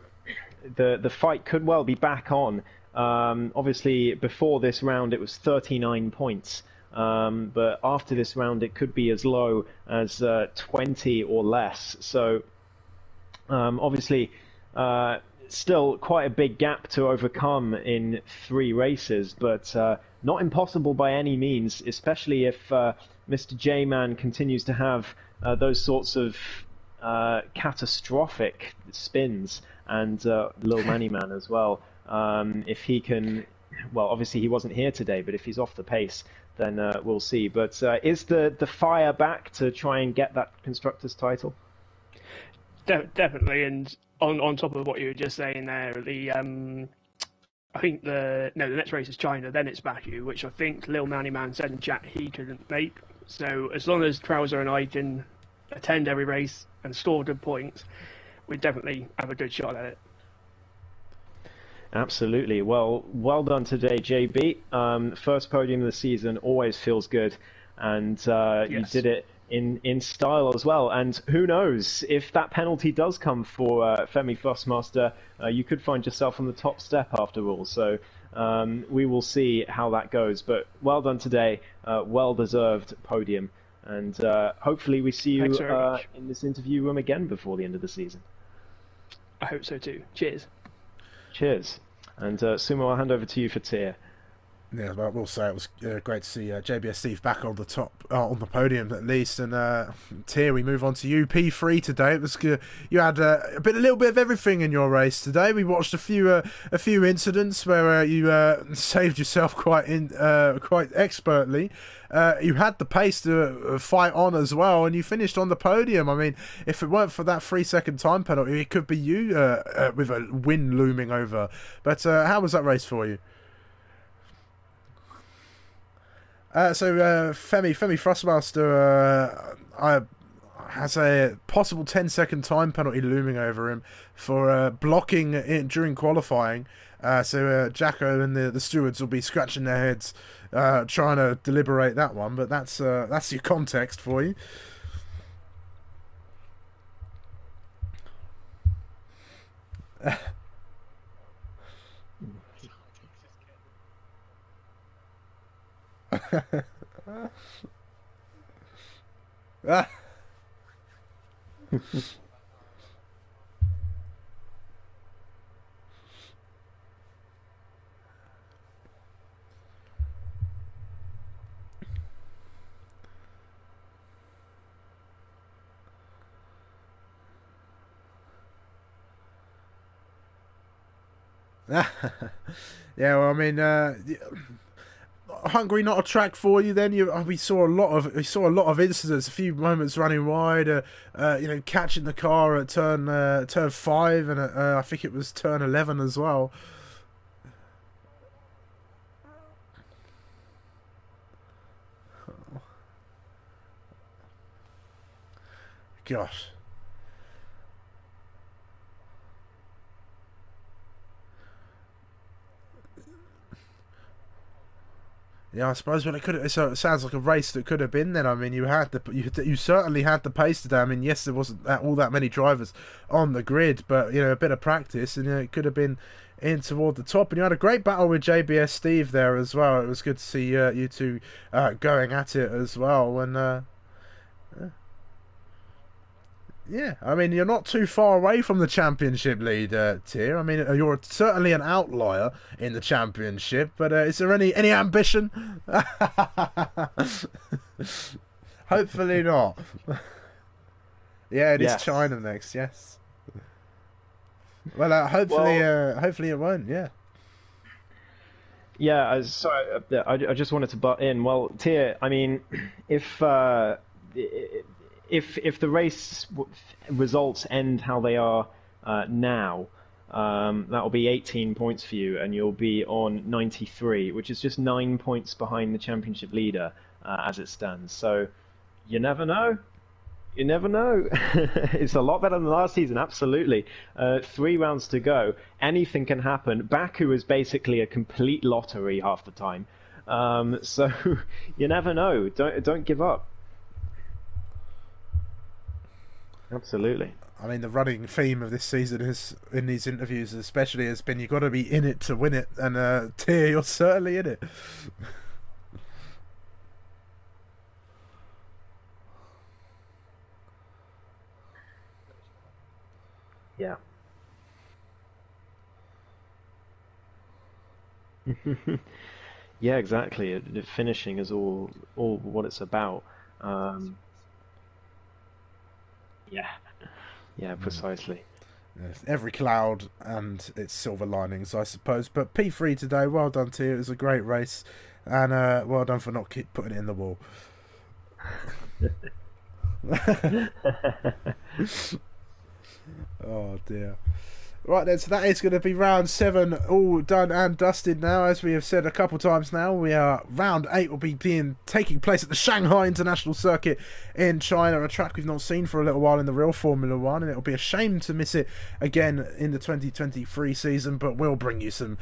the fight could well be back on. Obviously, before this round, it was 39 points. But after this round, it could be as low as 20 or less. So obviously, still quite a big gap to overcome in 3 races, but not impossible by any means, especially if Mr. J-Man continues to have those sorts of catastrophic spins, and Lil Manny Man as well. If he can, well, obviously he wasn't here today, but if he's off the pace, then we'll see. But is the fire back to try and get that constructors title? Definitely, and on top of what you were just saying there, I think the next race is China, then it's Baku, which I think Lil Manny Man said in chat he couldn't make. So as long as Trouser and I can attend every race and score good points, we definitely have a good shot at it. Absolutely. Well done today, JB. First podium of the season always feels good, and Yes. You did it in style as well. And who knows, if that penalty does come for Femi Frostmaster, you could find yourself on the top step after all. So we will see how that goes. But well done today, well-deserved podium. And hopefully we see you in this interview room again before the end of the season. I hope so too. Cheers. Cheers. And Sumo, I'll hand over to you for tier. Yeah, but I will say it was great to see JBS Steve back on the top, on the podium at least. And Tier, we move on to you. P3 today. It was good. You had a little bit of everything in your race today. We watched a few incidents where you saved yourself quite expertly. You had the pace to fight on as well, and you finished on the podium. I mean, if it weren't for that 3-second time penalty, it could be you with a win looming over. But how was that race for you? Femi Frostmaster has a possible 10-second time penalty looming over him for blocking it during qualifying. Jacko and the stewards will be scratching their heads trying to deliberate that one, but that's your context for you. Yeah, well, I mean, Hungary not a track for you then? We saw a lot of incidents, a few moments running wide, catching the car at turn 5 and I think it was turn 11 as well. Gosh. Yeah, I suppose, but it sounds like a race that could have been then. I mean, you certainly had the pace today. I mean, yes, there wasn't all that many drivers on the grid, but a bit of practice, and it could have been in toward the top. And you had a great battle with JBS Steve there as well. It was good to see you two going at it as well. And yeah, I mean, you're not too far away from the championship lead, Tier. I mean, you're certainly an outlier in the championship, but is there any ambition? Hopefully not. Yeah, it is China next, yes. Well, hopefully it won't, yeah. Yeah, sorry, I just wanted to butt in. Well, Tier, I mean, if the race results end how they are now, that'll be 18 points for you, and you'll be on 93, which is just 9 points behind the championship leader as it stands. So you never know. You never know. It's a lot better than last season, absolutely. 3 rounds to go. Anything can happen. Baku is basically a complete lottery half the time. So you never know. Don't give up. Absolutely. I mean, the running theme of this season is in these interviews, especially, has been you got to be in it to win it, and Tier, you're certainly in it. Yeah. Yeah, exactly. Finishing is all what it's about. Yeah, precisely. Every cloud and its silver linings, I suppose. But P3 today, well done to you. It was a great race, and well done for not keep putting it in the wall. Oh dear. Right then, so that is going to be round 7 all done and dusted now. As we have said a couple times now, round 8 will be taking place at the Shanghai International Circuit in China, a track we've not seen for a little while in the real Formula 1, and it'll be a shame to miss it again in the 2023 season, but we'll bring you some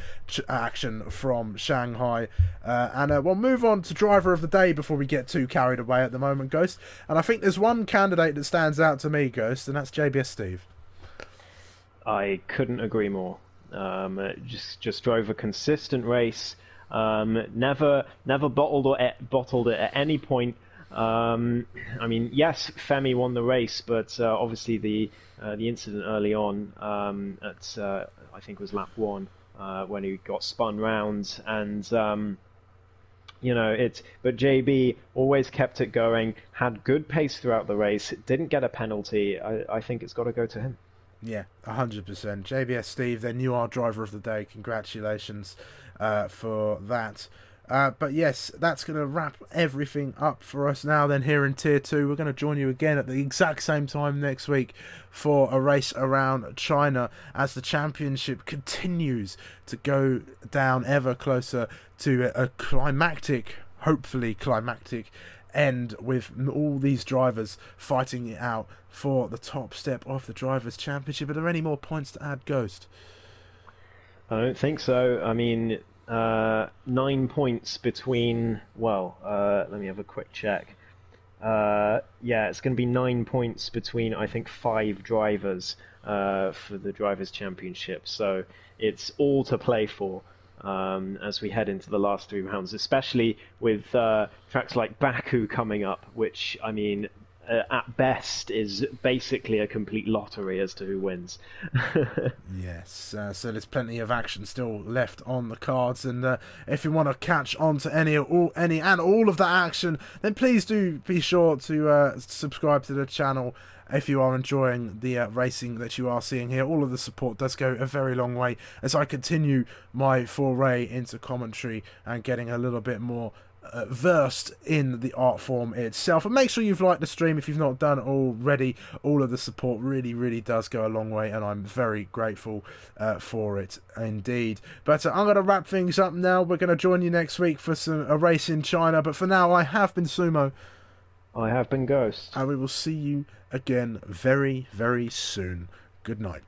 action from Shanghai. And we'll move on to driver of the day before we get too carried away at the moment, Ghost. And I think there's one candidate that stands out to me, Ghost, and that's JBS Steve. I couldn't agree more. Just drove a consistent race. Never bottled it at any point. I mean, yes, Femi won the race, but obviously the incident early on at I think it was lap 1 when he got spun round, and but JB always kept it going, had good pace throughout the race, didn't get a penalty. I think it's got to go to him. Yeah, 100%. JBS Steve, then you are driver of the day. Congratulations for that. But yes, that's going to wrap everything up for us now then here in Tier 2. We're going to join you again at the exact same time next week for a race around China as the championship continues to go down ever closer to a hopefully climactic end, with all these drivers fighting it out for the top step of the Drivers' Championship. Are there any more points to add, Ghost? I don't think so. I mean, 9 points between... let me have a quick check. It's going to be 9 points between, I think, 5 drivers for the Drivers' Championship. So it's all to play for as we head into the last 3 rounds, especially with tracks like Baku coming up, which, I mean, at best is basically a complete lottery as to who wins. Yes, so there's plenty of action still left on the cards, and if you want to catch on to any and all of that action, then please do be sure to subscribe to the channel. If you are enjoying the racing that you are seeing here, all of the support does go a very long way as I continue my foray into commentary and getting a little bit more versed in the art form itself. And make sure you've liked the stream if you've not done already. All of the support really, really does go a long way, and I'm very grateful for it indeed. But I'm going to wrap things up now. We're going to join you next week for a race in China. But for now, I have been Sumo. I have been Ghost. And we will see you again very, very soon. Good night.